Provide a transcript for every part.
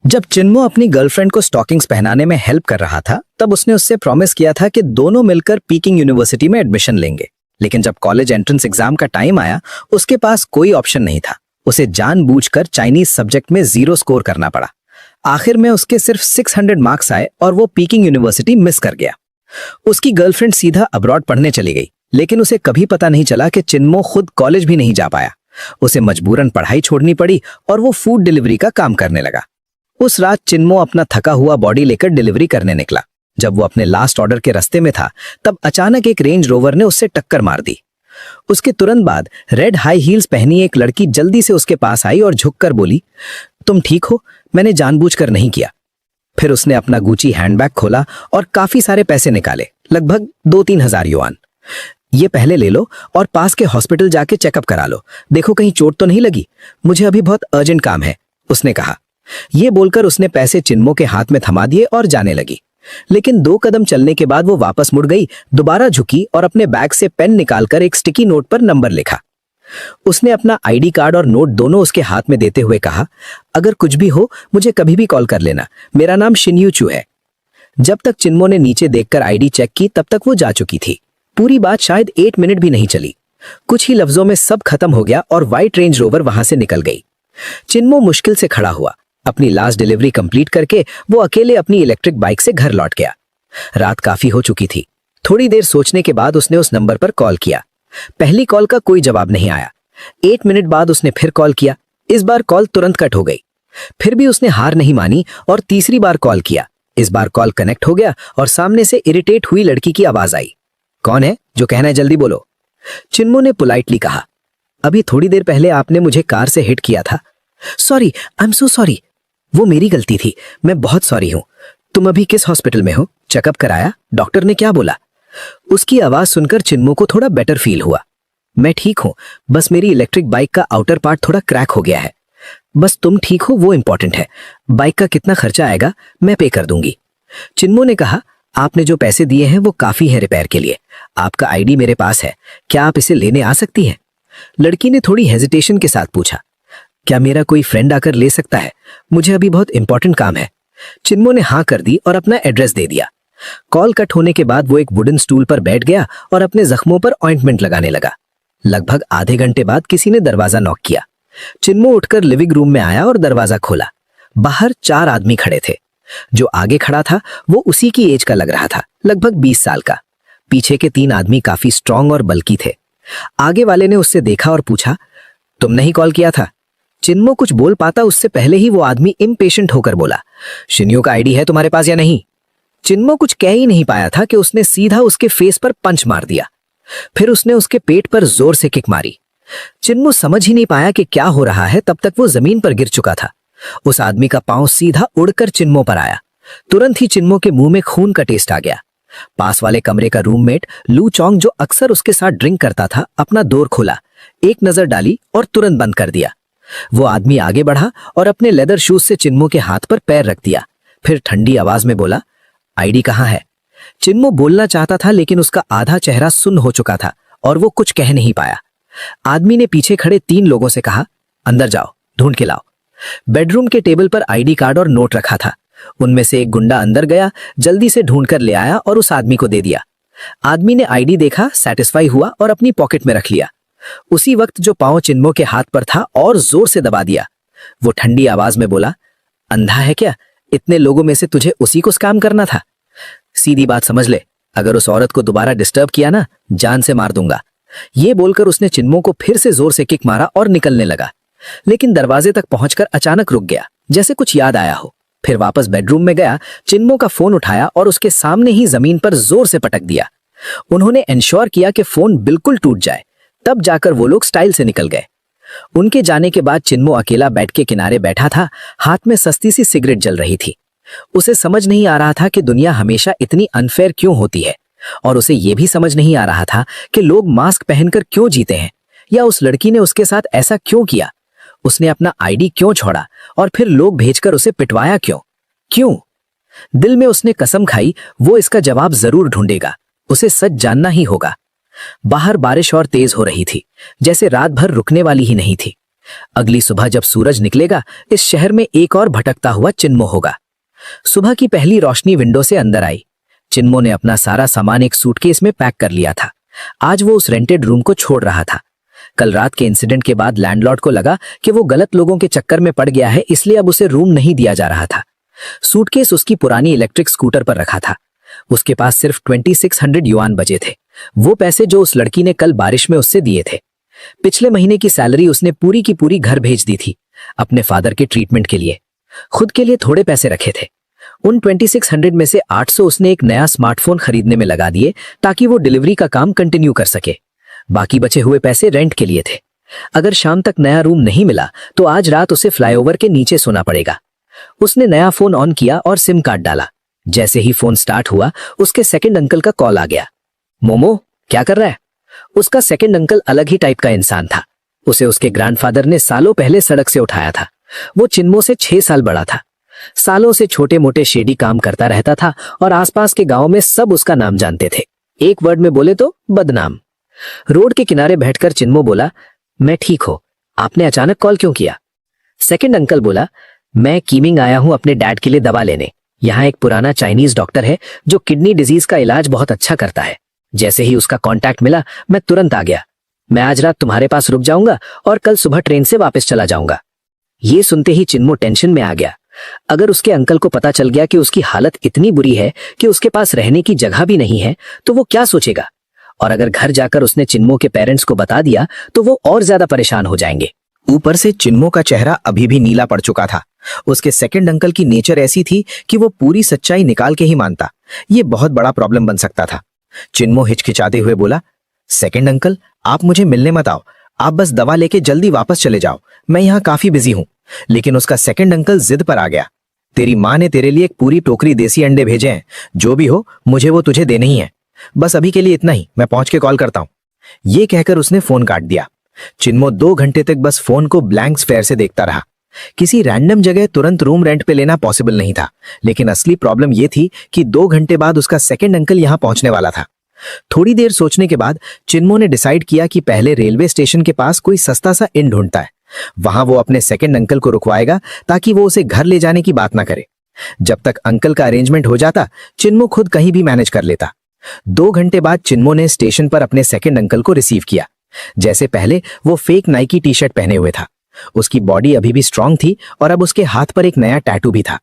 जब चिन्मो अपनी गर्लफ्रेंड को स्टॉकिंग्स पहनाने में हेल्प कर रहा था, तब उसने उससे प्रॉमिस किया था कि दोनों मिलकर पीकिंग यूनिवर्सिटी में एडमिशन लेंगे। लेकिन जब कॉलेज एंट्रेंस एग्जाम का टाइम आया, उसके पास कोई ऑप्शन नहीं था। उसे जानबूझकर चाइनीज सब्जेक्ट में 0 स्कोर करना पड़ा। आखिर में उसके सिर्फ 600 मार्क्स आए और वो पीकिंग यूनिवर्सिटी मिस कर गया। उसकी गर्लफ्रेंड सीधा अब्रॉड पढ़ने चली गई, लेकिन उसे कभी पता नहीं चला कि चिन्मो खुद कॉलेज भी नहीं जा पाया। उसे मजबूरन पढ़ाई छोड़नी पड़ी और वो फूड डिलीवरी का काम करने लगा। उस रात चिन्मो अपना थका हुआ बॉडी लेकर डिलीवरी करने निकला। जब वो अपने लास्ट ऑर्डर के रास्ते में था, तब अचानक एक रेंज रोवर ने उससे टक्कर मार दी। उसके तुरंत बाद रेड हाई हील्स पहनी एक लड़की जल्दी से उसके पास आई और झुककर बोली, तुम ठीक हो? मैंने जानबूझकर नहीं किया। फिर उसने अपना गुची हैंडबैग खोला और काफी सारे पैसे निकाले, लगभग 2-3 हजार युआन। ये पहले ले लो और पास के हॉस्पिटल जाके चेकअप करा लो, देखो कहीं चोट तो नहीं लगी। मुझे अभी बहुत अर्जेंट काम है, उसने कहा। ये बोलकर उसने पैसे चिन्मो के हाथ में थमा दिए और जाने लगी। लेकिन 2 कदम चलने के बाद वो वापस मुड़ गई, दोबारा झुकी और अपने बैग से पेन निकालकर एक स्टिकी नोट पर नंबर लिखा। उसने अपना आईडी कार्ड और नोट दोनों उसके हाथ में देते हुए कहा, अगर कुछ भी हो मुझे कभी भी कॉल कर लेना, मेरा नाम शिन्यू चू है। जब तक चिन्मो ने नीचे देखकर आईडी चेक की, तब तक वो जा चुकी थी। पूरी बात शायद 8 मिनट भी नहीं चली। कुछ ही लफ्जों में सब खत्म हो गया और व्हाइट रेंज रोवर वहां से निकल गई। चिन्मो मुश्किल से खड़ा हुआ। अपनी लास्ट डिलीवरी कंप्लीट करके वो अकेले अपनी इलेक्ट्रिक बाइक से घर लौट गया। रात काफी हो चुकी थी। थोड़ी देर सोचने के बाद उसने उस नंबर पर कॉल किया। पहली कॉल का कोई जवाब नहीं आया। 8 मिनट बाद उसने फिर कॉल किया। इस बार कॉल तुरंत कट हो गई। फिर भी उसने हार नहीं मानी और तीसरी बार कॉल किया। इस बार कॉल कनेक्ट हो गया और सामने से इरिटेट हुई लड़की की आवाज आई, कौन है? जो कहना है जल्दी बोलो। चिन्मो ने पोलाइटली कहा, अभी थोड़ी देर पहले आपने मुझे कार से हिट किया था। Sorry, I am so sorry. वो मेरी गलती थी, मैं बहुत सॉरी हूं। तुम अभी किस हॉस्पिटल में हो? चेकअप कराया? डॉक्टर ने क्या बोला? उसकी आवाज सुनकर चिन्मो को थोड़ा बेटर फील हुआ। मैं ठीक हूं, बस मेरी इलेक्ट्रिक बाइक का आउटर पार्ट थोड़ा क्रैक हो गया है। बस तुम ठीक हो वो इंपॉर्टेंट है। बाइक का कितना खर्चा आएगा मैं पे कर दूंगी। चिन्मो ने कहा, आपने जो पैसे दिए हैं वो काफी है रिपेयर के लिए। आपका आईडी मेरे पास है, क्या आप इसे लेने आ सकती हैं? लड़की ने थोड़ी हेजिटेशन के साथ पूछा, क्या मेरा कोई फ्रेंड आकर ले सकता है? मुझे अभी बहुत इंपॉर्टेंट काम है। चिन्मो ने हाँ कर दी और अपना एड्रेस दे दिया। कॉल कट होने के बाद वो एक वुडन स्टूल पर बैठ गया और अपने जख्मों पर ऑइंटमेंट लगाने लगा। लगभग आधे घंटे बाद किसी ने दरवाजा नॉक किया। चिन्मो उठकर लिविंग रूम में आया और दरवाजा खोला। बाहर 4 आदमी खड़े थे। जो आगे खड़ा था वो उसी की एज का लग रहा था, लगभग 20 साल का। पीछे के 3 आदमी काफी स्ट्रांग और बल्की थे। आगे वाले ने उससे देखा और पूछा, तुमने ही कॉल किया था? चिन्मो कुछ बोल पाता उससे पहले ही वो आदमी इम्पेशेंट होकर बोला, शिन्यू का आईडी है तुम्हारे पास या नहीं? चिन्मो कुछ कह ही नहीं पाया था कि उसने सीधा उसके फेस पर पंच मार दिया। फिर उसने उसके पेट पर जोर से किक मारी। चिन्मो समझ ही नहीं पाया कि क्या हो रहा है, तब तक वो जमीन पर गिर चुका था। उस आदमी का पांव सीधा उड़कर चिन्मो पर आया। तुरंत ही चिन्मो के मुंह में खून का टेस्ट आ गया। पास वाले कमरे का रूममेट लू चोंग, जो अक्सर उसके साथ ड्रिंक करता था, अपना डोर खोला, एक नजर डाली और तुरंत बंद कर दिया। वो आदमी आगे बढ़ा और अपने लेदर शूज से चिन्मो के हाथ पर पैर रख दिया। फिर ठंडी आवाज में बोला, आईडी कहाँ है? चिन्मो बोलना चाहता था, लेकिन उसका आधा चेहरा सुन्न हो चुका था और वो कुछ कह नहीं पाया। आदमी ने पीछे खड़े 3 लोगों से कहा, अंदर जाओ, ढूंढ के लाओ। बेडरूम के टेबल पर आईडी कार्ड और नोट रखा था। उनमें से एक गुंडा अंदर गया, जल्दी से ढूंढ कर ले आया और उस आदमी को दे दिया। आदमी ने आईडी देखा, सेटिस्फाई हुआ और अपनी पॉकेट में रख लिया। उसी वक्त जो पांव चिन्मो के हाथ पर था और जोर से दबा दिया। वो ठंडी आवाज में बोला, अंधा है क्या? इतने लोगों में से तुझे उसी को स्कैम करना था? सीधी बात समझ ले, अगर उस औरत को दोबारा डिस्टर्ब किया ना, जान से मार दूंगा। ये बोलकर उसने चिन्मो को फिर से जोर से किक मारा और निकलने लगा, लेकिन दरवाजे तक पहुंचकर अचानक रुक गया, जैसे कुछ याद आया हो। फिर वापस बेडरूम में गया, चिन्मो का फोन उठाया और उसके सामने ही जमीन पर जोर से पटक दिया। उन्होंने इंश्योर किया कि फोन बिल्कुल टूट जाए, तब जाकर वो लोग स्टाइल से निकल गए। उनके जाने के बाद चिन्मो अकेला बेड के किनारे बैठा था, हाथ में सस्ती सी सिगरेट जल रही थी। उसे समझ नहीं आ रहा था कि दुनिया हमेशा इतनी अनफेयर क्यों होती है, और उसे यह भी समझ नहीं आ रहा था कि लोग मास्क पहनकर क्यों जीते हैं, या उस लड़की ने उसके साथ ऐसा क्यों किया। उसने अपना आईडी क्यों छोड़ा और फिर लोग भेजकर उसे पिटवाया क्यों? दिल में उसने कसम खाई, वो इसका जवाब जरूर ढूंढेगा, उसे सच जानना ही होगा। बाहर बारिश और तेज हो रही थी, जैसे रात भर रुकने वाली ही नहीं थी। अगली सुबह जब सूरज निकलेगा, इस शहर में एक और भटकता हुआ चिन्मो होगा। सुबह की पहली रोशनी विंडो से अंदर आई। चिन्मो ने अपना सारा सामान एक सूटकेस में पैक कर लिया था। आज वो उस रेंटेड रूम को छोड़ रहा था। कल रात के इंसिडेंट के बाद लैंडलॉर्ड को लगा कि वो गलत लोगों के चक्कर में पड़ गया है, इसलिए अब उसे रूम नहीं दिया जा रहा था। सूटकेस उसकी पुरानी इलेक्ट्रिक स्कूटर पर रखा था। उसके पास सिर्फ 2600 युआन बचे थे, वो पैसे जो उस लड़की ने कल बारिश में उससे दिए थे। पिछले महीने की सैलरी उसने पूरी की पूरी घर भेज दी थी, अपने फादर के ट्रीटमेंट के लिए। खुद के लिए थोड़े पैसे रखे थे। उन 2600 में से 800 उसने एक नया स्मार्टफोन खरीदने में लगा दिए ताकि वो डिलीवरी का काम कंटिन्यू कर सके। बाकी बचे हुए पैसे रेंट के लिए थे। अगर शाम तक नया रूम नहीं मिला तो आज रात उसे फ्लाईओवर के नीचे सोना पड़ेगा। उसने नया फोन ऑन किया और सिम कार्ड डाला। जैसे ही फोन स्टार्ट हुआ, उसके सेकंड अंकल का कॉल आ गया। मोमो, क्या कर रहा है? उसका सेकंड अंकल अलग ही टाइप का इंसान था। उसे उसके ग्रैंडफादर ने सालों पहले सड़क से उठाया था। वो चिन्मो से 6 साल बड़ा था। सालों से छोटे मोटे शेडी काम करता रहता था और आसपास के गांव में सब उसका नाम जानते थे। एक वर्ड में बोले तो बदनाम। रोड के किनारे बैठकर चिन्मो बोला, मैं ठीक हूं, आपने अचानक कॉल क्यों किया? सेकंड अंकल बोला, मैं कीमिंग आया हूं अपने डैड के लिए दवा लेने। यहाँ एक पुराना चाइनीज डॉक्टर है जो किडनी डिजीज का इलाज बहुत अच्छा करता है। जैसे ही उसका कांटेक्ट मिला, मैं तुरंत आ गया। मैं आज रात तुम्हारे पास रुक जाऊंगा और कल सुबह ट्रेन से वापस चला जाऊंगा। ये सुनते ही चिन्मो टेंशन में आ गया। अगर उसके अंकल को पता चल गया कि उसकी हालत इतनी बुरी है कि उसके पास रहने की जगह भी नहीं है, तो वो क्या सोचेगा? और अगर घर जाकर उसने चिन्मो के पेरेंट्स को बता दिया तो वो और ज्यादा परेशान हो जाएंगे। ऊपर से चिन्मो का चेहरा अभी भी नीला पड़ चुका था। उसके सेकंड अंकल की नेचर ऐसी थी कि वो पूरी सच्चाई निकाल के ही मानता। ये बहुत बड़ा प्रॉब्लम बन सकता था। चिन्मो हिचकिचाते हुए बोला, सेकंड अंकल, आप मुझे मिलने मत आओ, आप बस दवा लेके जल्दी वापस चले जाओ, मैं यहाँ काफी बिजी हूँ। लेकिन उसका सेकंड अंकल जिद पर आ गया। तेरी माँ ने तेरे लिए एक पूरी टोकरी देसी अंडे भेजे हैं, जो भी हो मुझे वो तुझे देने ही है। बस अभी के लिए इतना ही, मैं पहुंच के कॉल करता हूँ। ये कहकर उसने फोन काट दिया। चिन्मो 2 घंटे तक बस फोन को ब्लैंक स्फेयर से देखता रहा। किसी रैंडम जगह तुरंत रूम रेंट पे लेना पॉसिबल नहीं था, लेकिन असली प्रॉब्लम यह थी कि 2 घंटे बाद उसका सेकंड अंकल यहां पहुंचने वाला था। थोड़ी देर सोचने के बाद चिन्मो ने डिसाइड किया कि पहले रेलवे स्टेशन के पास कोई सस्ता सा इन ढूंढता है। वहां वो अपने सेकंड अंकल को रुकवाएगा ताकि वो उसे घर ले जाने की बात ना करे। जब तक अंकल का अरेंजमेंट हो जाता, चिन्मो खुद कहीं भी मैनेज कर लेता। 2 घंटे बाद चिन्मो ने स्टेशन पर अपने सेकंड अंकल को रिसीव किया। जैसे पहले वो फेक नाइकी टी शर्ट पहने हुए था। उसकी बॉडी अभी भी स्ट्रांग थी और अब उसके हाथ पर एक नया टैटू भी था।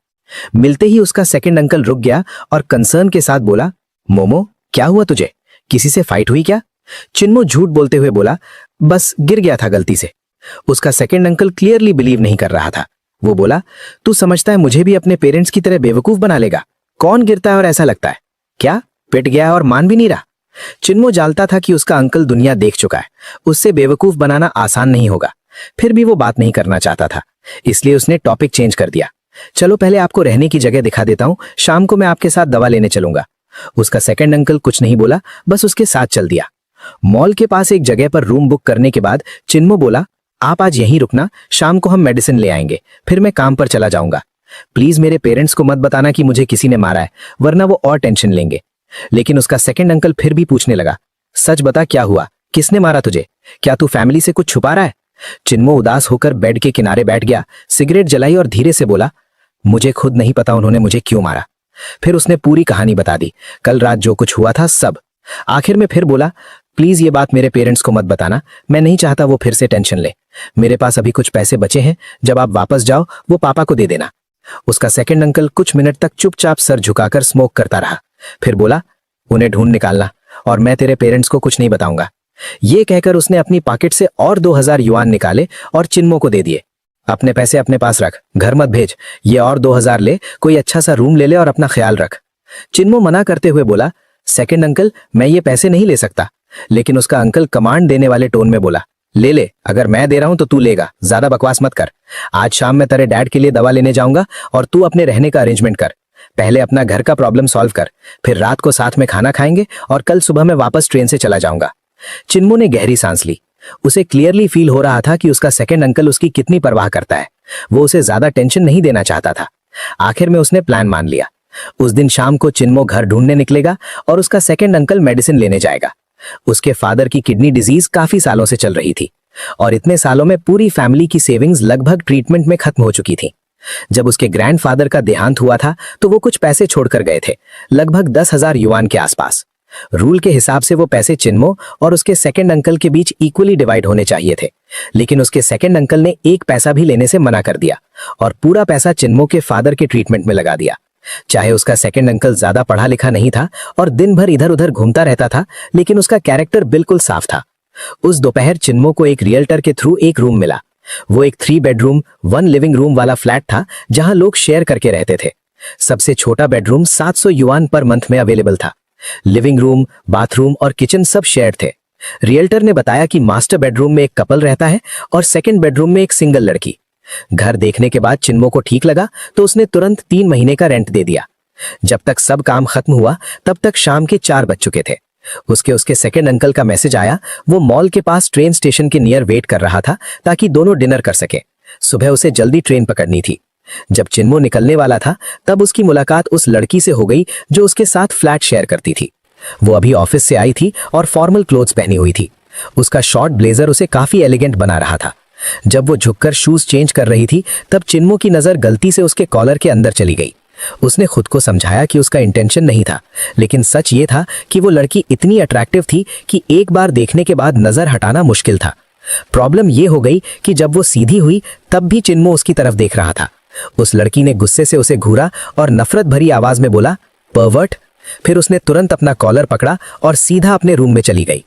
मिलते ही उसका सेकंड अंकल रुक गया और कंसर्न के साथ बोला, मोमो, क्या हुआ तुझे? किसी से फाइट हुई क्या? चिन्मो झूठ बोलते हुए बोला, बस गिर गया था गलती से। उसका सेकंड अंकल क्लियरली बिलीव नहीं कर रहा था। वो बोला, तू समझता है मुझे भी अपने पेरेंट्स की तरह बेवकूफ बना लेगा? कौन गिरता है और ऐसा लगता है? क्या पिट गया और मान भी नहीं रहा? चिन्मो जानता था कि उसका अंकल दुनिया देख चुका है, उससे बेवकूफ बनाना आसान नहीं होगा। फिर भी वो बात नहीं करना चाहता था, इसलिए उसने टॉपिक चेंज कर दिया। चलो पहले आपको रहने की जगह दिखा देता हूं, शाम को मैं आपके साथ दवा लेने चलूंगा। उसका सेकंड अंकल कुछ नहीं बोला, बस उसके साथ चल दिया। मॉल के पास एक जगह पर रूम बुक करने के बाद चिन्मो बोला, आप आज यहीं रुकना, शाम को हम मेडिसिन ले आएंगे, फिर मैं काम पर चला जाऊंगा। प्लीज मेरे पेरेंट्स को मत बताना कि मुझे किसी ने मारा है, वरना वो और टेंशन लेंगे। लेकिन उसका सेकंड अंकल फिर भी पूछने लगा, सच बता क्या हुआ, किसने मारा तुझे? क्या तू फैमिली से कुछ छुपा रहा है? चिन्मो उदास होकर बेड के किनारे बैठ गया, सिगरेट जलाई और धीरे से बोला, मुझे खुद नहीं पता उन्होंने मुझे क्यों मारा। फिर उसने पूरी कहानी बता दी, कल रात जो कुछ हुआ था सब। आखिर में फिर बोला, प्लीज ये बात मेरे पेरेंट्स को मत बताना, मैं नहीं चाहता वो फिर से टेंशन ले। मेरे पास अभी कुछ पैसे बचे हैं, जब आप वापस जाओ वो पापा को दे देना। उसका सेकंड अंकल कुछ मिनट तक चुपचाप सर झुकाकर स्मोक करता रहा, फिर बोला, उन्हें ढूंढ निकालना और मैं तेरे पेरेंट्स को कुछ नहीं बताऊंगा। ये कहकर उसने अपनी पॉकेट से और 2000 युआन निकाले और चिन्मो को दे दिए। अपने पैसे अपने पास रख, घर मत भेज, ये और 2000 ले, कोई अच्छा सा रूम ले ले और अपना ख्याल रख। चिन्मो मना करते हुए बोला, सेकंड अंकल मैं ये पैसे नहीं ले सकता। लेकिन उसका अंकल कमांड देने वाले टोन में बोला, ले ले, अगर मैं दे रहा हूं तो तू लेगा, ज्यादा बकवास मत कर। आज शाम मैं तेरे डैड के लिए दवा लेने जाऊंगा और तू अपने रहने का अरेंजमेंट कर। पहले अपना घर का प्रॉब्लम सॉल्व कर, फिर रात को साथ में खाना खाएंगे और कल सुबह मैं वापस ट्रेन से चला जाऊंगा। चिन्मो ने गहरी सांस ली। उसे क्लियरली फील हो रहा था कि उसका सेकंड अंकल उसकी कितनी परवाह करता है। वो उसे ज्यादा टेंशन नहीं देना चाहता था। आखिर में उसने प्लान मान लिया। उस दिन शाम को चिन्मो घर ढूंढने निकलेगा और उसका सेकंड अंकल मेडिसिन लेने जाएगा। उसके फादर की किडनी डिजीज काफी सालों से चल रही थी। और इतने सालों में पूरी फैमिली की सेविंग्स लगभग ट्रीटमेंट में खत्म हो चुकी थी। जब उसके ग्रैंडफादर का देहांत हुआ था तो वो कुछ पैसे छोड़कर गए थे, लगभग 10,000 युआन के आसपास। रूल के हिसाब से वो पैसे चिन्मो और उसके सेकंड अंकल के बीच इक्वली डिवाइड होने चाहिए थे, लेकिन उसके सेकंड अंकल ने एक पैसा भी लेने से मना कर दिया और पूरा पैसा चिन्मो के फादर के ट्रीटमेंट में लगा दिया। चाहे उसका सेकंड अंकल ज्यादा पढ़ा लिखा नहीं था और दिन भर इधर उधर घूमता रहता था, लेकिन उसका कैरेक्टर बिल्कुल साफ था। उस दोपहर चिन्मो को एक रियल्टर के थ्रू एक रूम मिला। वो एक 3 बेडरूम 1 लिविंग रूम वाला फ्लैट था जहां लोग शेयर करके रहते थे। सबसे छोटा बेडरूम 700 युआन पर मंथ में अवेलेबल था। लिविंग रूम, बाथरूम और किचन सब शेयर थे। रियल्टर ने बताया कि मास्टर बेडरूम में एक कपल रहता है और सेकंड बेडरूम में एक सिंगल लड़की। घर देखने के बाद चिन्मो को ठीक लगा तो उसने तुरंत 3 महीने का रेंट दे दिया। जब तक सब काम खत्म हुआ तब तक शाम के 4 बज चुके थे। उसके सेकंड अंकल का मैसेज आया। वो मॉल के पास ट्रेन स्टेशन के नियर वेट कर रहा था ताकि दोनों डिनर कर सके। सुबह उसे जल्दी ट्रेन पकड़नी थी। जब चिन्मो निकलने वाला था तब उसकी मुलाकात उस लड़की से हो गई जो उसके साथ फ्लैट शेयर करती थी। वो अभी ऑफिस से आई थी और फॉर्मल क्लोथ्स पहनी हुई थी। उसका शॉर्ट ब्लेजर उसे काफी एलिगेंट बना रहा था। जब वो झुककर शूज चेंज कर रही थी तब चिन्मो की नजर गलती से उसके कॉलर के अंदर चली गई। उसने खुद को समझाया कि उसका इंटेंशन नहीं था, लेकिन सच ये था कि वो लड़की इतनी अट्रैक्टिव थी कि एक बार देखने के बाद नजर हटाना मुश्किल था। प्रॉब्लम ये हो गई कि जब वो सीधी हुई तब भी चिन्मो उसकी तरफ देख रहा था। उस लड़की ने गुस्से से उसे घूरा और नफरत भरी आवाज में बोला, परवर्ट। फिर उसने तुरंत अपना कॉलर पकड़ा और सीधा अपने रूम में चली गई।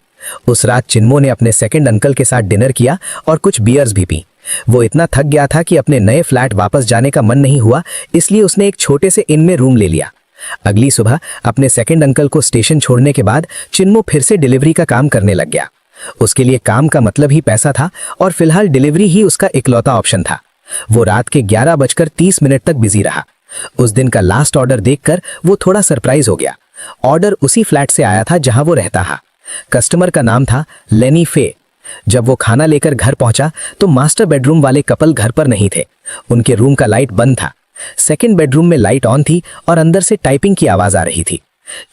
उस रात चिन्मो ने अपने सेकंड अंकल के साथ डिनर किया और कुछ बियर्स भी पी। वो इतना थक गया था कि अपने नए फ्लैट वापस जाने का मन नहीं हुआ, इसलिए उसने एक छोटे से इन में रूम ले लिया। अगली सुबह अपने सेकंड अंकल को स्टेशन छोड़ने के बाद चिन्मो फिर से डिलीवरी का काम करने लग गया। उसके लिए काम का मतलब ही पैसा था और फिलहाल डिलीवरी ही उसका इकलौता ऑप्शन था। वो रात के 11:30 तक बिजी रहा। उस दिन का लास्ट ऑर्डर देखकर वो थोड़ा सरप्राइज हो गया। ऑर्डर उसी फ्लैट से आया था जहां वो रहता था। कस्टमर का नाम था लेनी फे। जब वो खाना लेकर घर पहुंचा तो मास्टर बेडरूम वाले कपल घर पर नहीं थे। उनके रूम का लाइट बंद था। सेकंड बेडरूम में लाइट ऑन थी और अंदर से टाइपिंग की आवाज आ रही थी।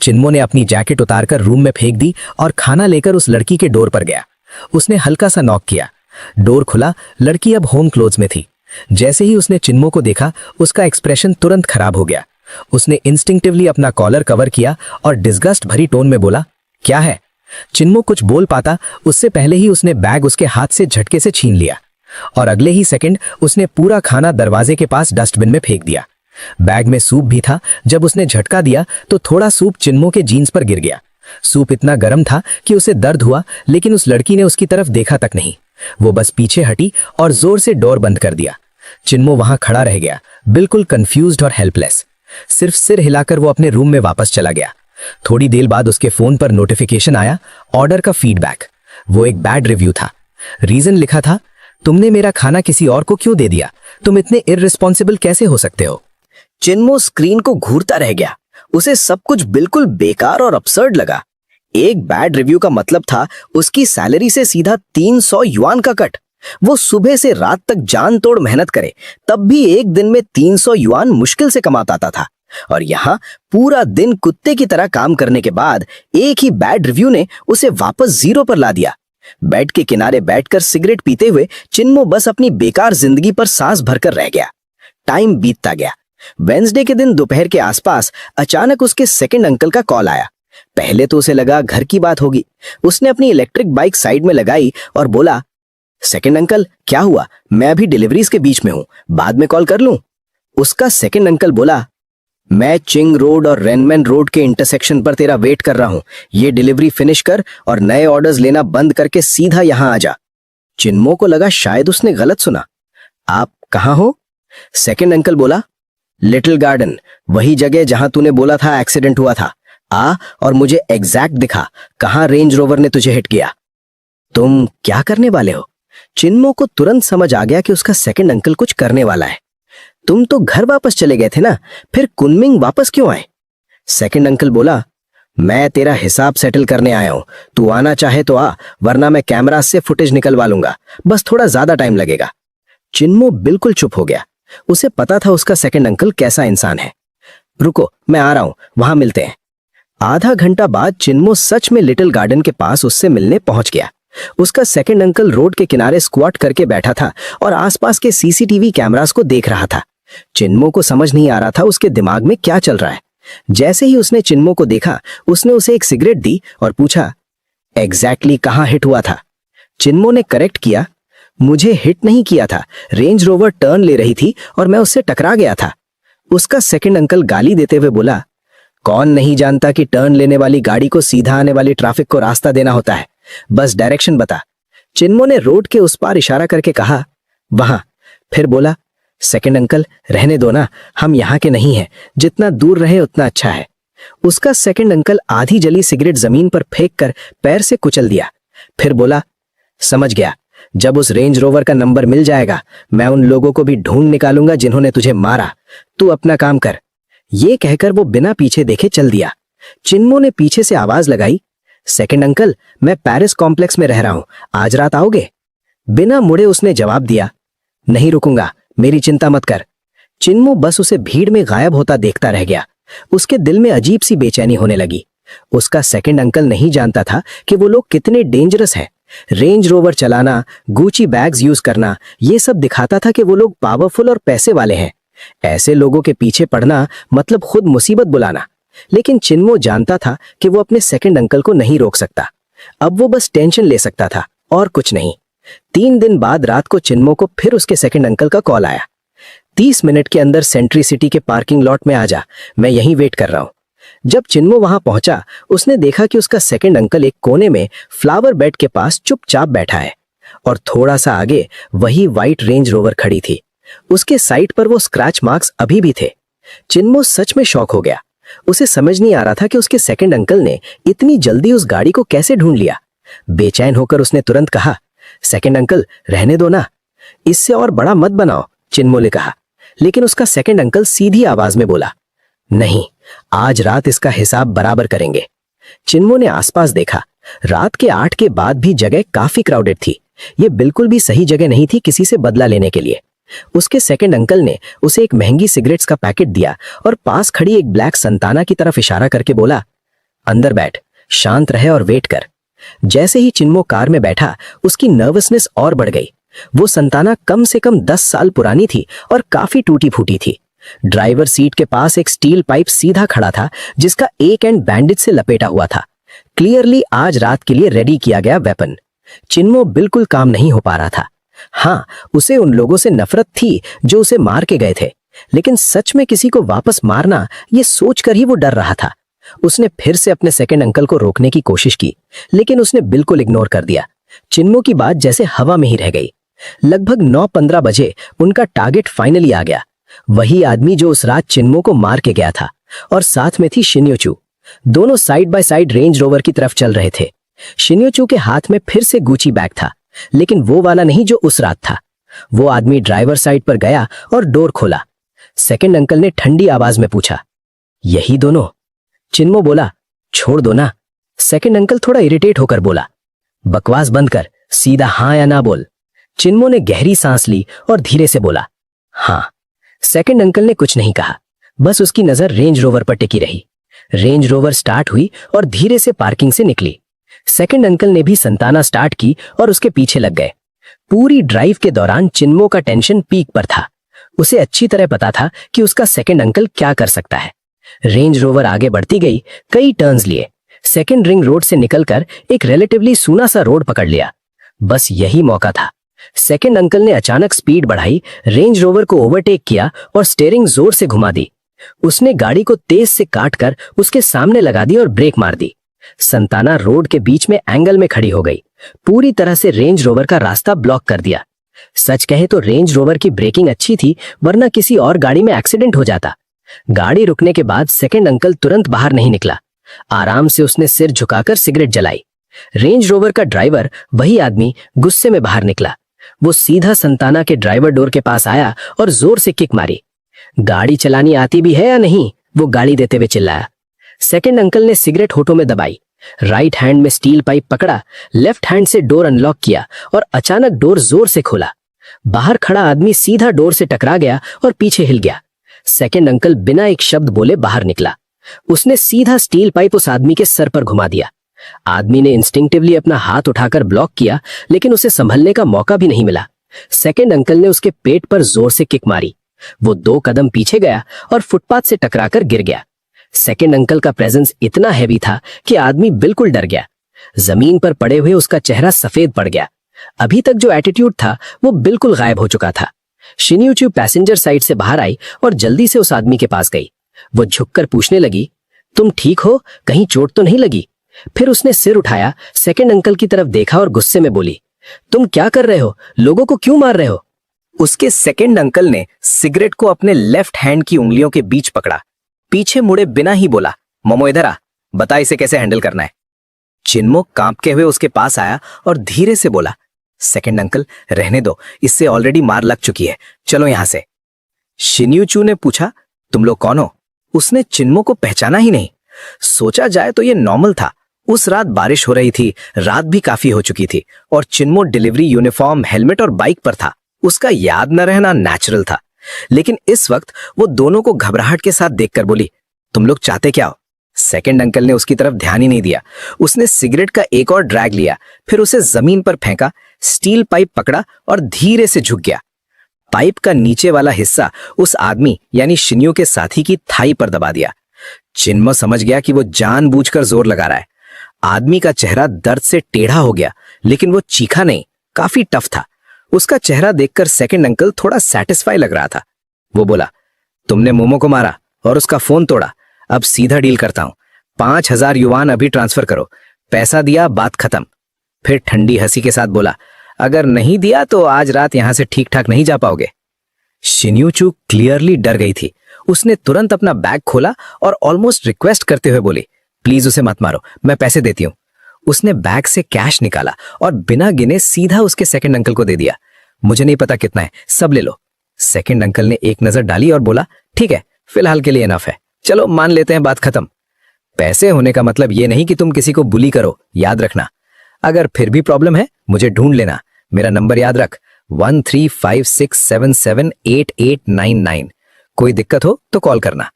चिन्मो ने अपनी जैकेट उतारकर रूम में फेंक दी और खाना लेकर उस लड़की के डोर पर गया। उसने हल्का सा नॉक किया। डोर खुला। लड़की अब होम क्लोथ्स में थी। जैसे ही उसने चिन्मो को देखा उसका एक्सप्रेशन तुरंत खराब हो गया। उसने इंस्टिंक्टिवली अपना कॉलर कवर किया और डिस्गस्ट भरी टोन में बोला, क्या है? चिन्मो कुछ बोल पाता उससे पहले ही उसने बैग उसके हाथ से झटके से छीन लिया और अगले ही सेकंड उसने पूरा खाना दरवाजे के पास डस्टबिन में फेंक दिया। बैग में सूप भी था। जब उसने झटका दिया तो थोड़ा सूप चिन्मो के जीन्स पर गिर गया। सूप इतना गर्म था कि उसे दर्द हुआ, लेकिन उस लड़की ने उसकी तरफ देखा तक नहीं। वो बस पीछे हटी और जोर से डोर बंद कर दिया। चिन्मो वहां खड़ा रह गया, बिल्कुल कंफ्यूज्ड और हेल्पलेस। सिर्फ सिर हिलाकर वो अपने रूम में वापस चला गया। थोड़ी देर बाद उसके फोन पर नोटिफिकेशन आया, ऑर्डर का फीडबैक। वो एक बैड रिव्यू था। रीजन लिखा था, तुमने मेरा खाना किसी और को क्यों दे दिया? तुम इतने इररिस्पॉन्सिबल कैसे हो सकते हो? चिन्मो स्क्रीन को घूरता रह गया। उसे सब कुछ बिल्कुल बेकार और अपसर्ड लगा। एक बैड रिव्यू का मतलब था उसकी सैलरी से सीधा 300 युआन का कट। वो सुबह से रात तक जान तोड़ मेहनत करे तब भी एक दिन में 300 युआन मुश्किल से कमाता था, और यहाँ पूरा दिन कुत्ते की तरह काम करने के बाद एक ही बैड रिव्यू ने उसे वापस 0 पर ला दिया। बेड के किनारे बैठकर सिगरेट पीते हुए चिन्मो बस अपनी बेकार जिंदगी पर सांस भरकर रह गया। टाइम बीतता गया। वेंसडे के दिन दोपहर के आसपास अचानक उसके सेकंड अंकल का कॉल आया। पहले तो उसे लगा घर की बात होगी। उसने अपनी इलेक्ट्रिक बाइक साइड में लगाई और बोला, सेकंड अंकल क्या हुआ? मैं अभी डिलीवरीज के बीच में हूं, बाद में कॉल कर लूं? उसका सेकंड अंकल बोला, मैं चिंग रोड और रेनमैन रोड के इंटरसेक्शन पर तेरा वेट कर रहा हूं। ये डिलीवरी फिनिश कर और नए ऑर्डर्स लेना बंद करके सीधा यहां आ जा। चिन्मो को लगा शायद उसने गलत सुना। आप कहां हो? सेकंड अंकल बोला, लिटिल गार्डन, वही जगह जहां तूने बोला था एक्सीडेंट हुआ था। आ और मुझे एग्जैक्ट दिखा कहां रेंज रोवर ने तुझे हिट किया। तुम क्या करने वाले हो? चिन्मो को तुरंत समझ आ गया कि उसका सेकंड अंकल कुछ करने वाला है। तुम तो घर वापस चले गए थे ना, फिर कुनमिंग वापस क्यों आए? सेकंड अंकल बोला, मैं तेरा हिसाब सेटल करने आया हूं। तू आना चाहे तो आ, वरना मैं कैमरा से फुटेज निकलवा लूंगा। बस थोड़ा ज्यादा टाइम लगेगा। चिन्मो बिल्कुल चुप हो गया। उसे पता था उसका सेकंड अंकल कैसा इंसान है। रुको, मैं आ रहा हूं, वहां मिलते हैं। आधा घंटा बाद चिन्मो सच में लिटिल गार्डन के पास उससे मिलने पहुंच गया। उसका सेकंड अंकल रोड के किनारे स्क्वाट करके बैठा था और आसपास के सीसीटीवी कैमरास को देख रहा था। चिन्मो को समझ नहीं आ रहा था उसके दिमाग में क्या चल रहा है। जैसे ही उसने चिन्मो को देखा, उसने उसे एक सिगरेट दी और पूछा, एग्जैक्टली कहाँ हिट हुआ था? चिन्मो ने करेक्ट किया, मुझे हिट नहीं किया था, रेंज रोवर टर्न ले रही थी और मैं उससे टकरा गया था। उसका सेकंड अंकल गाली देते हुए बोला, कौन नहीं जानता कि टर्न लेने वाली गाड़ी को सीधा आने वाली ट्रैफिक को रास्ता देना होता है, बस डायरेक्शन बता। चिन्मो ने रोड के उस पार इशारा करके कहा, वहां। फिर बोला, सेकंड अंकल रहने दो ना, हम यहाँ के नहीं हैं, जितना दूर रहे उतना अच्छा है। उसका सेकंड अंकल आधी जली सिगरेट जमीन पर फेंक कर पैर से कुचल दिया। फिर बोला, समझ गया, जब उस रेंज रोवर का नंबर मिल जाएगा मैं उन लोगों को भी ढूंढ निकालूंगा जिन्होंने तुझे मारा, तू अपना काम कर। ये कहकर वो बिना पीछे देखे चल दिया। चिन्मो ने पीछे से आवाज लगाई, सेकंड अंकल मैं पेरिस कॉम्प्लेक्स में रह रहा हूं, आज रात आओगे? बिना मुड़े उसने जवाब दिया, नहीं रुकूंगा, मेरी चिंता मत कर। चिन्मो बस उसे भीड़ में गायब होता देखता रह गया। उसके दिल में अजीब सी बेचैनी होने लगी। उसका सेकंड अंकल नहीं जानता था कि वो लोग कितने डेंजरस हैं। रेंज रोवर चलाना, गुची बैग्स यूज करना, ये सब दिखाता था कि वो लोग पावरफुल और पैसे वाले हैं। ऐसे लोगों के पीछे पड़ना मतलब खुद मुसीबत बुलाना। लेकिन चिन्मो जानता था कि वो अपने सेकंड अंकल को नहीं रोक सकता। अब वो बस टेंशन ले सकता था और कुछ नहीं। 3 दिन बाद रात को चिन्मो को फिर उसके सेकंड अंकल का कॉल आया, 30 मिनट के अंदर सेंट्री सिटी के पार्किंग लॉट में आ जा, मैं यहीं वेट कर रहा हूं। जब चिन्मो वहां पहुंचा, उसने देखा कि उसका सेकंड अंकल एक कोने में फ्लावर बेड के पास चुपचाप बैठा है और थोड़ा सा आगे वही व्हाइट रेंज रोवर खड़ी थी। उसके साइड पर वो स्क्रैच मार्क्स अभी भी थे। चिन्मो सच में शॉक हो गया। उसे समझ नहीं आ रहा था कि उसके सेकंड अंकल ने इतनी जल्दी उस गाड़ी को कैसे ढूंढ लिया। बेचैन होकर उसने तुरंत कहा, सेकंड अंकल रहने दो ना, इससे और बड़ा मत बनाओ, चिन्मो ने कहा। लेकिन उसका सेकंड अंकल सीधी आवाज में बोला, नहीं, आज रात इसका हिसाब बराबर करेंगे। चिन्मो ने आसपास देखा। रात के 8 के बाद भी जगह काफी क्राउडेड थी। ये बिल्कुल भी सही जगह नहीं थी किसी से बदला लेने के लिए। उसके सेकंड अंकल ने उसे एक महंगी सिगरेट्स का पैकेट दिया और पास खड़ी एक ब्लैक संताना की तरफ इशारा करके बोला, अंदर बैठ, शांत रहे और वेट कर। जैसे ही चिन्मो कार में बैठा, उसकी नर्वसनेस और बढ़ गई। वो संताना कम से कम 10 साल पुरानी थी और काफी टूटी फूटी थी। ड्राइवर सीट के पास एक स्टील पाइप सीधा खड़ा था, जिसका एक एंड बैंडेज से लपेटा हुआ था। क्लियरली आज रात के लिए रेडी किया गया वेपन। चिन्मो बिल्कुल काम नहीं हो पा रहा था। हाँ, उसे उन लोगों से नफरत थी जो उसे मार के गए थे, लेकिन सच में किसी को वापस मारना, ये सोचकर ही वो डर रहा था। उसने फिर से अपने सेकंड अंकल को रोकने की कोशिश की, लेकिन उसने बिल्कुल इग्नोर कर दिया। चिन्मो की बात जैसे हवा में ही रह गई। लगभग 9:15 बजे उनका टारगेट फाइनली आ गया। वही आदमी जो उस रात चिन्मो को मार के गया था, और साथ में थी शिन्योचू। दोनों side by side range rover की तरफ चल रहे थे। शिन्योचू के हाथ में फिर से गुची बैग था, लेकिन वो वाला नहीं जो उस रात था। वो आदमी ड्राइवर साइड पर गया और डोर खोला। सेकंड अंकल ने ठंडी आवाज में पूछा, यही दोनों? चिन्मो बोला, छोड़ दो ना। सेकंड अंकल थोड़ा इरिटेट होकर बोला, बकवास बंद कर, सीधा हाँ या ना बोल। चिन्मो ने गहरी सांस ली और धीरे से बोला, हाँ। सेकंड अंकल ने कुछ नहीं कहा, बस उसकी नजर रेंज रोवर पर टिकी रही। रेंज रोवर स्टार्ट हुई और धीरे से पार्किंग से निकली। सेकंड अंकल ने भी संताना स्टार्ट की और उसके पीछे लग गए। पूरी ड्राइव के दौरान चिन्मो का टेंशन पीक पर था। उसे अच्छी तरह पता था कि उसका सेकंड अंकल क्या कर सकता है। रेंज रोवर आगे बढ़ती गई, कई टर्न्स लिए। सेकंड रिंग रोड से निकलकर एक रिलेटिवली सूना सा रोड पकड़ लिया। बस यही मौका था। सेकंड अंकल ने अचानक स्पीड बढ़ाई, रेंज रोवर को ओवरटेक किया और स्टीयरिंग जोर से घुमा दी। उसने गाड़ी को तेज से काटकर उसके सामने लगा दी और ब्रेक मार दी। संताना रोड के बीच में एंगल में खड़ी हो गई, पूरी तरह से रेंज रोवर का रास्ता ब्लॉक कर दिया। सच कहे तो रेंज रोवर की ब्रेकिंग अच्छी थी, वरना किसी और गाड़ी में एक्सीडेंट हो जाता। गाड़ी रुकने के बाद सेकंड अंकल तुरंत बाहर नहीं निकला। आराम से उसने सिर झुकाकर सिगरेट जलाई। रेंज रोवर का ड्राइवर, वही आदमी, गुस्से में बाहर निकला। वो सीधा संताना के ड्राइवर डोर के पास आया और जोर से किक मारी। गाड़ी चलानी आती भी है या नहीं? वो गाली देते हुए चिल्लाया। सेकंड अंकल ने सिगरेट होठों में दबाई, राइट हैंड में स्टील पाइप पकड़ा, लेफ्ट हैंड से डोर अनलॉक किया और अचानक डोर जोर से खोला। बाहर खड़ा आदमी सीधा डोर से टकरा गया और पीछे हिल गया। सेकंड अंकल बिना एक शब्द बोले बाहर निकला। उसने सीधा स्टील पाइप उस आदमी के सर पर घुमा दिया। आदमी ने इंस्टिंक्टिवली अपना हाथ उठाकर ब्लॉक किया, लेकिन उसे संभलने का मौका भी नहीं मिला। सेकंड अंकल ने उसके पेट पर जोर से किक मारी। वो 2 कदम पीछे गया और फुटपाथ से टकराकर गिर गया। सेकंड अंकल का प्रेजेंस इतना हैवी था कि आदमी बिल्कुल डर गया। जमीन पर पड़े हुए उसका चेहरा सफेद पड़ गया। अभी तक जो एटीट्यूड था वो बिल्कुल गायब हो चुका था। शिन्यूचू पैसेंजर साइड से बाहर आई और जल्दी से उस आदमी के पास गई। वो झुककर पूछने लगी, तुम ठीक हो? कहीं चोट तो नहीं लगी? फिर उसने सिर उठाया, सेकंड अंकल की तरफ देखा और गुस्से में बोली, तुम क्या कर रहे हो? लोगों को क्यों मार रहे हो? उसके सेकंड अंकल ने सिगरेट को अपने लेफ्ट हैंड की उंगलियों के बीच पकड़ा, पीछे मुड़े बिना ही बोला, मोमो इधर आ, बता इसे कैसे हैंडल करना है। चिन्मो कांपते हुए उसके पास आया और धीरे से बोला, सेकंड अंकल रहने दो, इससे ऑलरेडी मार लग चुकी है, चलो यहां से। शिन्यूचू ने पूछा, तुम लोग कौन हो? उसने चिन्मो को पहचाना ही नहीं। सोचा जाए तो ये नॉर्मल था। उस रात बारिश हो रही थी, रात भी काफी हो चुकी थी और चिन्मो डिलीवरी यूनिफॉर्म, हेलमेट और बाइक पर था। उसका याद न रहना नेचुरल था, लेकिन इस वक्त वो दोनों को घबराहट के साथ देखकर बोली, तुम लोग चाहते क्या हो? सेकंड अंकल ने उसकी तरफ ध्यान ही नहीं दिया। उसने सिगरेट का एक और ड्रैग लिया, फिर उसे जमीन पर फेंका, स्टील पाइप पकड़ा और धीरे से झुक गया। पाइप का नीचे वाला हिस्सा उस आदमी यानी शिन्यू के साथी की थाई पर दबा दिया। चिन्मो समझ गया कि वो जानबूझकर जोर लगा रहा है। आदमी का चेहरा दर्द से टेढ़ा हो गया, लेकिन वो चीखा नहीं, काफी टफ था। उसका चेहरा देखकर सेकंड अंकल थोड़ा सेटिस्फाई लग रहा था। वो बोला, तुमने मोमो को मारा और उसका फोन तोड़ा, अब सीधा डील करता हूं, 5000 युआन अभी ट्रांसफर करो। पैसा दिया, बात खत्म। फिर ठंडी हंसी के साथ बोला, अगर नहीं दिया तो आज रात यहां से ठीक ठाक नहीं जा पाओगे। शिन्यूचू क्लियरली डर गई थी। उसने तुरंत अपना बैग खोला और ऑलमोस्ट रिक्वेस्ट करते हुए बोली, प्लीज उसे मत मारो, मैं पैसे देती हूं। उसने बैग से कैश निकाला और बिना गिने सीधा उसके सेकंड अंकल को दे दिया। मुझे नहीं पता कितना है, सब ले लो। सेकंड अंकल ने एक नजर डाली और बोला, ठीक है, फिलहाल के लिए इनफ है, चलो मान लेते हैं, बात खत्म। पैसे होने का मतलब ये नहीं कि तुम किसी को बुली करो, याद रखना। अगर फिर भी प्रॉब्लम है मुझे ढूंढ लेना, मेरा नंबर याद रख, 1356778899। कोई दिक्कत हो तो कॉल करना।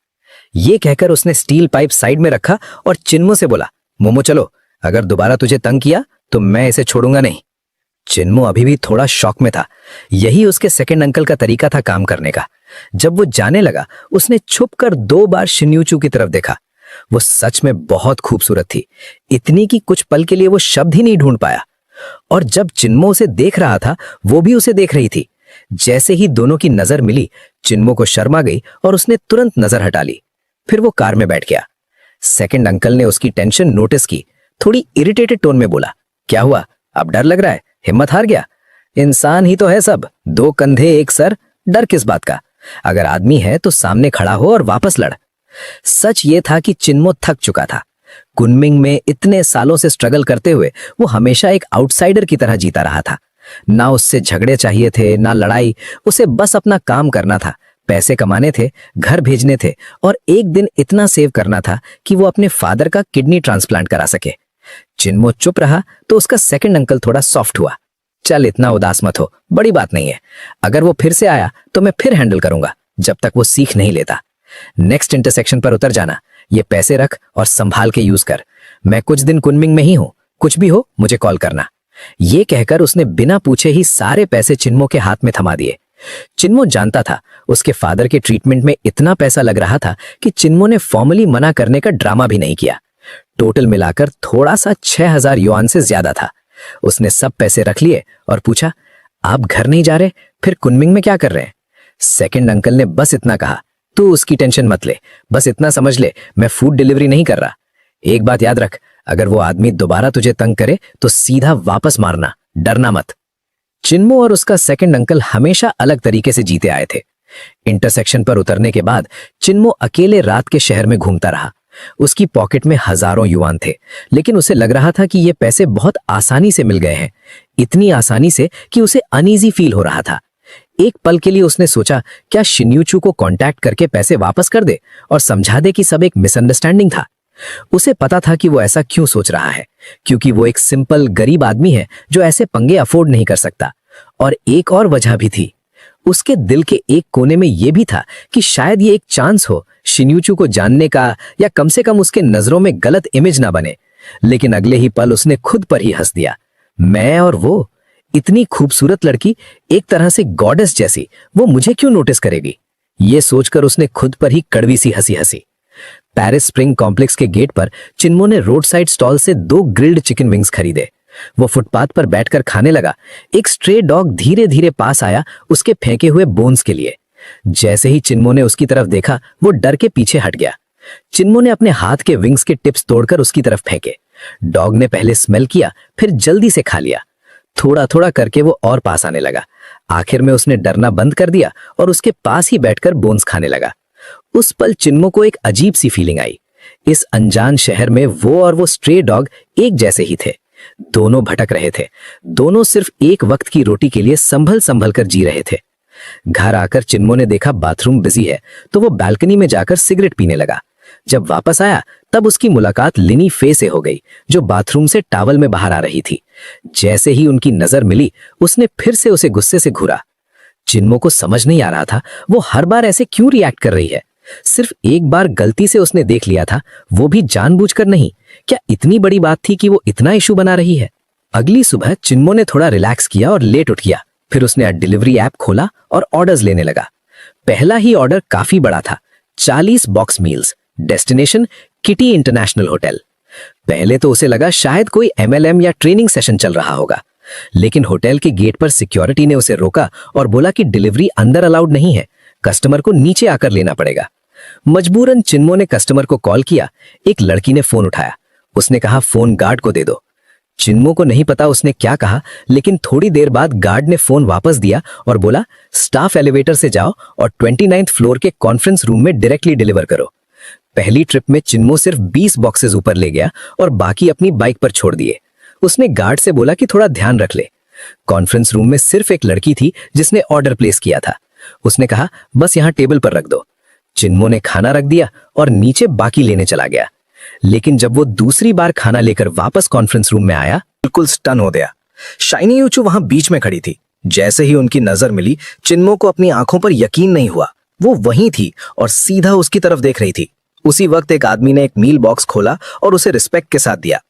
ये कहकर उसने स्टील पाइप साइड में रखा और चिन्मो से बोला, मोमो चलो, अगर दोबारा तुझे तंग किया तो मैं इसे छोड़ूंगा नहीं। चिन्मो अभी भी थोड़ा शॉक में था। यही उसके सेकंड अंकल का तरीका था काम करने का। जब वो जाने लगा, उसने छुपकर 2 बार शिन्यूचू की तरफ देखा। वो सच में बहुत खूबसूरत थी, इतनी कि कुछ पल के लिए वो शब्द ही नहीं ढूंढ पाया। और जब चिन्मो उसे देख रहा था, वो भी उसे देख रही थी। जैसे ही दोनों की नजर मिली, चिन्मो को शर्म आ गई और उसने तुरंत नजर हटा ली। फिर वो कार में बैठ गया। सेकंड अंकल ने उसकी टेंशन नोटिस की, थोड़ी इरिटेटेड टोन में बोला, क्या हुआ, अब डर लग रहा है? हिम्मत हार गया? इंसान ही तो है सब, 2 कंधे 1 सर, डर किस बात का? अगर आदमी है तो सामने खड़ा हो और वापस लड़। सच ये था कि चिन्मो थक चुका था। कुनमिंग में इतने सालों से स्ट्रगल करते हुए वो हमेशा एक आउटसाइडर की तरह जीता रहा था। ना उससे झगड़े चाहिए थे, ना लड़ाई। उसे बस अपना काम करना था, पैसे कमाने थे, घर भेजने थे और एक दिन इतना सेव करना था कि वो अपने फादर का किडनी ट्रांसप्लांट करा सके। चिन्मो चुप रहा तो उसका सेकंड अंकल थोड़ा सॉफ्ट हुआ। चल इतना उदास मत हो, बड़ी बात नहीं है। अगर वो फिर से आया तो मैं फिर हैंडल करूंगा, जब तक वो सीख नहीं लेता। नेक्स्ट इंटरसेक्शन पर उतर जाना, ये पैसे रख और संभाल के यूज कर। मैं कुछ दिन कुनमिंग में ही हूं, कुछ भी हो मुझे कॉल करना। ये कहकर उसने बिना पूछे ही सारे पैसे चिन्मो के हाथ में थमा दिए। चिन्मो जानता था उसके फादर के ट्रीटमेंट में इतना पैसा लग रहा था कि चिन्मो ने फॉर्मली मना करने का ड्रामा भी नहीं किया। टोटल मिलाकर थोड़ा सा 6000 युआन से ज्यादा था। उसने सब पैसे रख लिए और पूछा, आप घर नहीं जा रहे, फिर कुनमिंग में क्या कर रहे हैं? सेकंड अंकल ने बस इतना कहा, तू उसकी टेंशन मत ले, बस इतना समझ ले, मैं फूड डिलीवरी नहीं कर रहा। एक बात याद रख, अगर वो आदमी दोबारा तुझे तंग करे तो सीधा वापस मारना, डरना मत। चिन्मो और उसका सेकंड अंकल हमेशा अलग तरीके से जीते आए थे। इंटरसेक्शन पर उतरने के बाद चिन्मो अकेले रात के शहर में घूमता रहा। उसकी पॉकेट में हजारों युआन थे, लेकिन उसे लग रहा था कि ये पैसे बहुत आसानी से मिल गए हैं, इतनी आसानी से कि उसे अनईजी फील हो रहा था। एक पल के लिए उसने सोचा, क्या शिन्यूचू को कांटेक्ट करके पैसे वापस कर दे और समझा दे कि सब एक मिसअंडरस्टैंडिंग था। उसे पता था कि वो ऐसा क्यों सोच रहा है, क्योंकि वो एक सिंपल गरीब आदमी है जो ऐसे पंगे अफोर्ड नहीं कर सकता। और एक और वजह भी थी, उसके दिल के एक कोने में यह भी था कि शायद ये एक चांस हो शिन्यूचू को जानने का, या कम से कम उसके नजरों में गलत इमेज ना बने। लेकिन अगले ही पल उसने खुद पर ही हंस दिया। मैं और वो, इतनी खूबसूरत लड़की, एक तरह से गॉडेस जैसी, वो मुझे क्यों नोटिस करेगी? ये सोचकर उसने खुद पर ही कड़वी सी हंसी हंसी। पेरिस स्प्रिंग कॉम्प्लेक्स के गेट पर चिन्मो ने रोड साइड स्टॉल से 2 ग्रिल्ड चिकन विंग्स खरीदे। वो फुटपाथ पर बैठकर खाने लगा। एक स्ट्रे डॉग धीरे धीरे पास आया उसके फेंके हुए बोन्स के लिए। जैसे ही चिन्मो ने उसकी तरफ देखा, वो डर के पीछे हट गया। चिन्मो ने अपने हाथ के विंग्स के टिप्स तोड़कर उसकी तरफ फेंके। डॉग ने पहले स्मेल किया, फिर जल्दी से खा लिया। थोड़ा थोड़ा करके वो और पास आने लगा। आखिर में उसने डरना बंद कर दिया और उसके पास ही बैठकर बोन्स खाने लगा। उस पल चिन्मो को एक अजीब सी फीलिंग आई। इस अनजान शहर में वो और वो स्ट्रे डॉग एक जैसे ही थे। दोनों भटक रहे थे। दोनों सिर्फ एक वक्त की रोटी के लिए संभल संभल कर जी रहे थे। घर आकर चिन्मो ने देखा बाथरूम बिजी है, तो वो बालकनी में जाकर सिगरेट पीने लगा। जब वापस आया तब उसकी मुलाकात लिनी फे से हो गई, जो बाथरूम से टॉवल में बाहर आ रही थी। जैसे ही उनकी नजर मिली, उसने फिर से उसे गुस्से से घूरा। चिन्मो को समझ नहीं आ रहा था वो हर बार ऐसे क्यों रिएक्ट कर रही है। सिर्फ एक बार गलती से उसने देख लिया था, वो भी जानबूझकर नहीं। क्या इतनी बड़ी बात थी कि वो इतना इशू बना रही है? अगली सुबह चिन्मो ने थोड़ा रिलैक्स किया और लेट उठ गया। फिर उसने डिलीवरी ऐप खोला और ऑर्डर्स लेने लगा। पहला ही ऑर्डर काफी बड़ा था, 40 box meals, destination kitty international hotel. पहले तो उसे लगा शायद कोई MLM या ट्रेनिंग सेशन चल रहा होगा, लेकिन होटल के गेट पर सिक्योरिटी ने उसे रोका और बोला कि डिलीवरी अंदर अलाउड नहीं है, कस्टमर को नीचे आकर लेना पड़ेगा। मजबूरन चिन्मो ने कस्टमर को कॉल किया। एक लड़की ने फोन उठाया। उसने कहा फोन गार्ड को दे दो। चिन्मो को नहीं पता उसने क्या कहा, लेकिन थोड़ी देर बाद गार्ड ने फोन वापस दिया और बोला स्टाफ एलिवेटर से जाओ और 29th फ्लोर के कॉन्फ्रेंस रूम में डायरेक्टली डिलीवर करो। पहली ट्रिप में चिन्मो सिर्फ 20 बॉक्सेस ऊपर ले गया और बाकी अपनी बाइक पर छोड़ दिए। उसने गार्ड से बोला कि थोड़ा ध्यान रख ले। कॉन्फ्रेंस रूम में सिर्फ एक लड़की थी जिसने ऑर्डर प्लेस किया था। उसने कहा बस यहाँ टेबल पर रख दो। चिन्मो ने खाना रख दिया और नीचे बाकी लेने चला गया। लेकिन जब वो दूसरी बार खाना लेकर वापस कॉन्फ्रेंस रूम में आया, बिल्कुल स्टन हो गया। शाइनी यूचू वहां बीच में खड़ी थी। जैसे ही उनकी नजर मिली, चिन्मो को अपनी आंखों पर यकीन नहीं हुआ। वो वहीं थी और सीधा उसकी तरफ देख रही थी। उसी वक्त एक आदमी ने एक मील बॉक्स खोला और उसे रिस्पेक्ट के साथ दिया।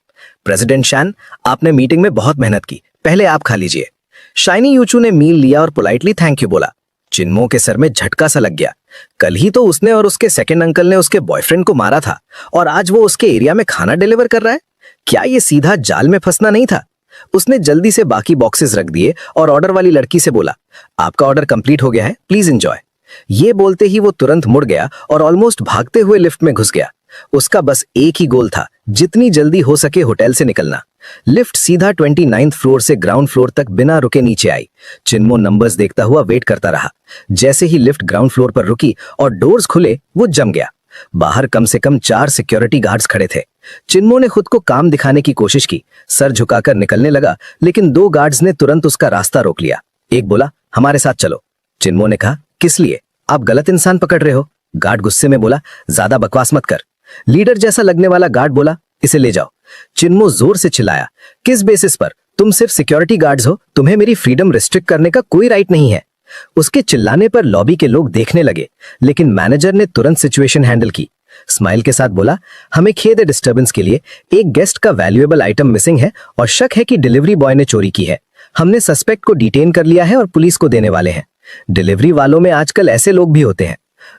प्रेसिडेंट शैन, आपने मीटिंग में बहुत मेहनत की, पहले आप खा लीजिए। शाइनी यूचू ने मील लिया और पोलाइटली थैंक यू बोला। चिन्मो के सर में झटका सा लग गया। कल ही तो उसने और उसके सेकंड अंकल ने उसके बॉयफ्रेंड को मारा था और आज वो उसके एरिया में खाना डिलीवर कर रहा है। क्या ये सीधा जाल में फंसना नहीं था? उसने जल्दी से बाकी बॉक्सेस रख दिए और ऑर्डर वाली लड़की से बोला आपका ऑर्डर कंप्लीट हो गया है, प्लीज एंजॉय। ये बोलते ही वो तुरंत मुड़ गया और ऑलमोस्ट भागते हुए लिफ्ट में घुस गया। उसका बस एक ही गोल था, जितनी जल्दी हो सके होटल से निकलना। लिफ्ट सीधा 29th फ्लोर से ग्राउंड फ्लोर तक बिना रुके नीचे आई। चिन्मो नंबर्स देखता हुआ वेट करता रहा। जैसे ही लिफ्ट ग्राउंड फ्लोर पर रुकी और डोर्स खुले, वो जम गया। बाहर कम से कम 4 सिक्योरिटी गार्ड्स खड़े थे। चिन्मो ने खुद को काम दिखाने की कोशिश की, सर झुकाकर निकलने लगा, लेकिन 2 गार्ड्स ने तुरंत उसका रास्ता रोक लिया। एक बोला हमारे साथ चलो। चिन्मो ने कहा किस लिए? आप गलत इंसान पकड़ रहे हो। गार्ड गुस्से में बोला ज्यादा बकवास मत कर। लीडर जैसा लगने वाला गार्ड बोला इसे ले जाओ। चिन्मो जोर से चिल्लाया किस बेसिस पर? तुम सिर्फ सिक्योरिटी गार्ड्स हो, तुम्हें मेरी फ्रीडम रिस्ट्रिक्ट करने का कोई राइट नहीं है। उसके चिल्लाने पर लॉबी के लोग देखने लगे, लेकिन मैनेजर ने तुरंत सिचुएशन हैंडल की। स्माइल के साथ बोला हमें खेद है डिस्टर्बेंस के लिए, एक गेस्ट का वैल्यूएबल आइटम मिसिंग है और शक है कि डिलीवरी बॉय ने चोरी की है। हमने सस्पेक्ट को डिटेन कर लिया है और पुलिस को देने वाले हैं। डिलीवरी वालों में आजकल ऐसे लोग भी होते हैं।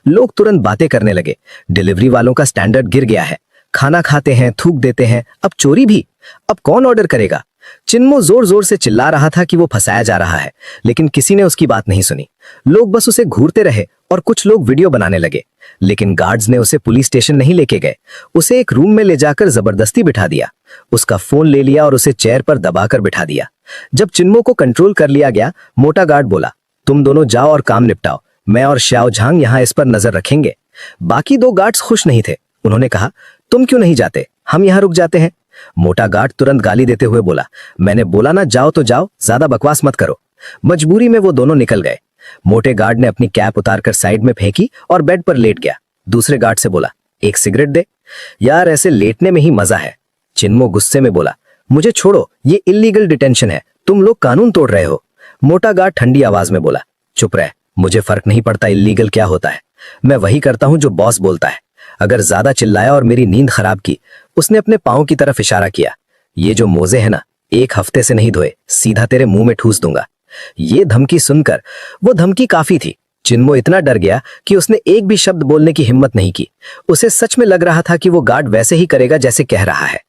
लोग तुरंत बातें करने लगे। डिलीवरी वालों का स्टैंडर्ड गिर गया है, खाना खाते हैं, थूक देते हैं, अब चोरी भी। अब कौन ऑर्डर करेगा? चिन्मो जोर जोर से चिल्ला रहा था कि वो फंसाया जा रहा है, लेकिन किसी ने उसकी बात नहीं सुनी। लोग बस उसे घूरते रहे और कुछ लोग वीडियो बनाने लगे, लेकिन गार्ड्स ने उसे पुलिस स्टेशन नहीं लेके गए। उसे एक रूम में ले जाकर जबरदस्ती बिठा दिया। उसका फोन ले लिया और उसे चेयर पर दबाकर बिठा दिया। जब चिन्मो को कंट्रोल कर लिया गया, मोटा गार्ड बोला तुम दोनों जाओ और काम निपटाओ, मैं और श्याओ झांग यहाँ इस पर नजर रखेंगे। बाकी 2 गार्ड्स खुश नहीं थे। उन्होंने कहा तुम क्यों नहीं जाते, हम यहाँ रुक जाते हैं। मोटा गार्ड तुरंत गाली देते हुए बोला मैंने बोला ना जाओ तो जाओ, ज्यादा बकवास मत करो। मजबूरी में वो दोनों निकल गए। मोटे गार्ड ने अपनी कैप उतारकर साइड में फेंकी और बेड पर लेट गया। दूसरे गार्ड से बोला एक सिगरेट दे। यार ऐसे लेटने में ही मजा है। चिन्मो गुस्से में बोला मुझे छोड़ो, ये इलीगल डिटेंशन है, तुम लोग कानून तोड़ रहे हो। मोटा गार्ड ठंडी आवाज में बोला चुप रह, मुझे फर्क नहीं पड़ता इलीगल क्या होता है, मैं वही करता हूं जो बॉस बोलता है। अगर ज्यादा चिल्लाया और मेरी नींद खराब की। उसने अपने पाँव की तरफ इशारा किया। ये जो मोजे हैं ना, 1 हफ्ते से नहीं धोए, सीधा तेरे मुंह में ठूस दूंगा। ये धमकी सुनकर, वो धमकी काफी थी। चिन्मो इतना डर गया कि उसने एक भी शब्द बोलने की हिम्मत नहीं की। उसे सच में लग रहा था कि वो गार्ड वैसे ही करेगा जैसे कह रहा है।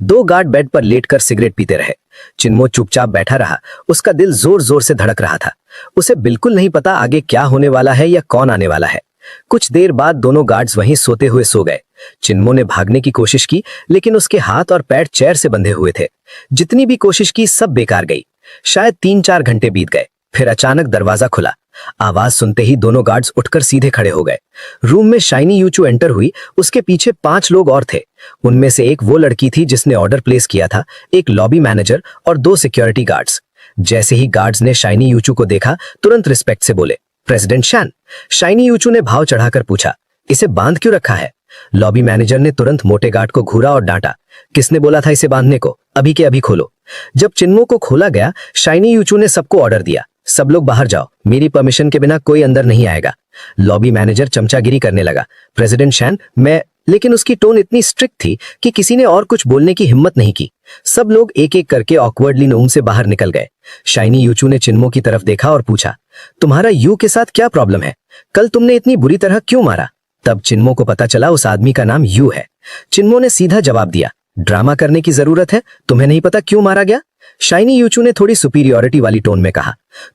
2 गार्ड बेड पर लेटकर सिगरेट पीते रहे। चिन्मो चुपचाप बैठा रहा। उसका दिल जोर जोर से धड़क रहा था। उसे बिल्कुल नहीं पता आगे क्या होने वाला है या कौन आने वाला है। कुछ देर बाद दोनों गार्ड्स वहीं सोते हुए सो गए। चिन्मो ने भागने की कोशिश की, लेकिन उसके हाथ और पैर चेयर से बंधे हुए थे। जितनी भी कोशिश की सब बेकार गई। शायद 3-4 घंटे बीत गए। फिर अचानक दरवाजा खुला। आवाज सुनते ही दोनों गार्ड्स उठकर सीधे खड़े हो गए। रूम में शाइनी यूचू एंटर हुई। उसके पीछे 5 लोग और थे। उनमें से एक वो लड़की थी जिसने ऑर्डर प्लेस किया था, एक लॉबी मैनेजर और 2 सिक्योरिटी गार्ड्स। जैसे ही गार्ड्स ने शाइनी यूचू को देखा, तुरंत रिस्पेक्ट से बोले, प्रेसिडेंट शैन। शाइनी यूचू ने भाव चढ़ाकर पूछा, इसे बांध क्यों रखा है? लॉबी मैनेजर ने तुरंत मोटे गार्ड को घूरा और डांटा, किसने बोला था इसे बांधने को? अभी के अभी खोलो। जब चिन्मो को खोला गया, शाइनी यूचू ने सबको ऑर्डर दिया, सब लोग बाहर जाओ, मेरी परमिशन के बिना कोई अंदर नहीं आएगा। लॉबी मैनेजर चमचागिरी करने लगा, प्रेसिडेंट शैन मैं, लेकिन उसकी टोन इतनी स्ट्रिक्ट थी कि किसी ने और कुछ बोलने की हिम्मत नहीं की। सब लोग एक एक करके ऑकवर्डली रूम से बाहर निकल गए। शाइनी यूचू ने चिन्मो की तरफ देखा और पूछा, तुम्हारा यू के साथ क्या प्रॉब्लम है? कल तुमने इतनी बुरी तरह क्यों मारा? तब चिन्मो को पता चला उस आदमी का नाम यू है। चिन्मो ने सीधा जवाब दिया, ड्रामा करने की जरूरत है? तुम्हें नहीं पता क्यों मारा गया? शाइनी यूचू ने थोड़ी सुपीरियरिटी वाली टोन में कहा,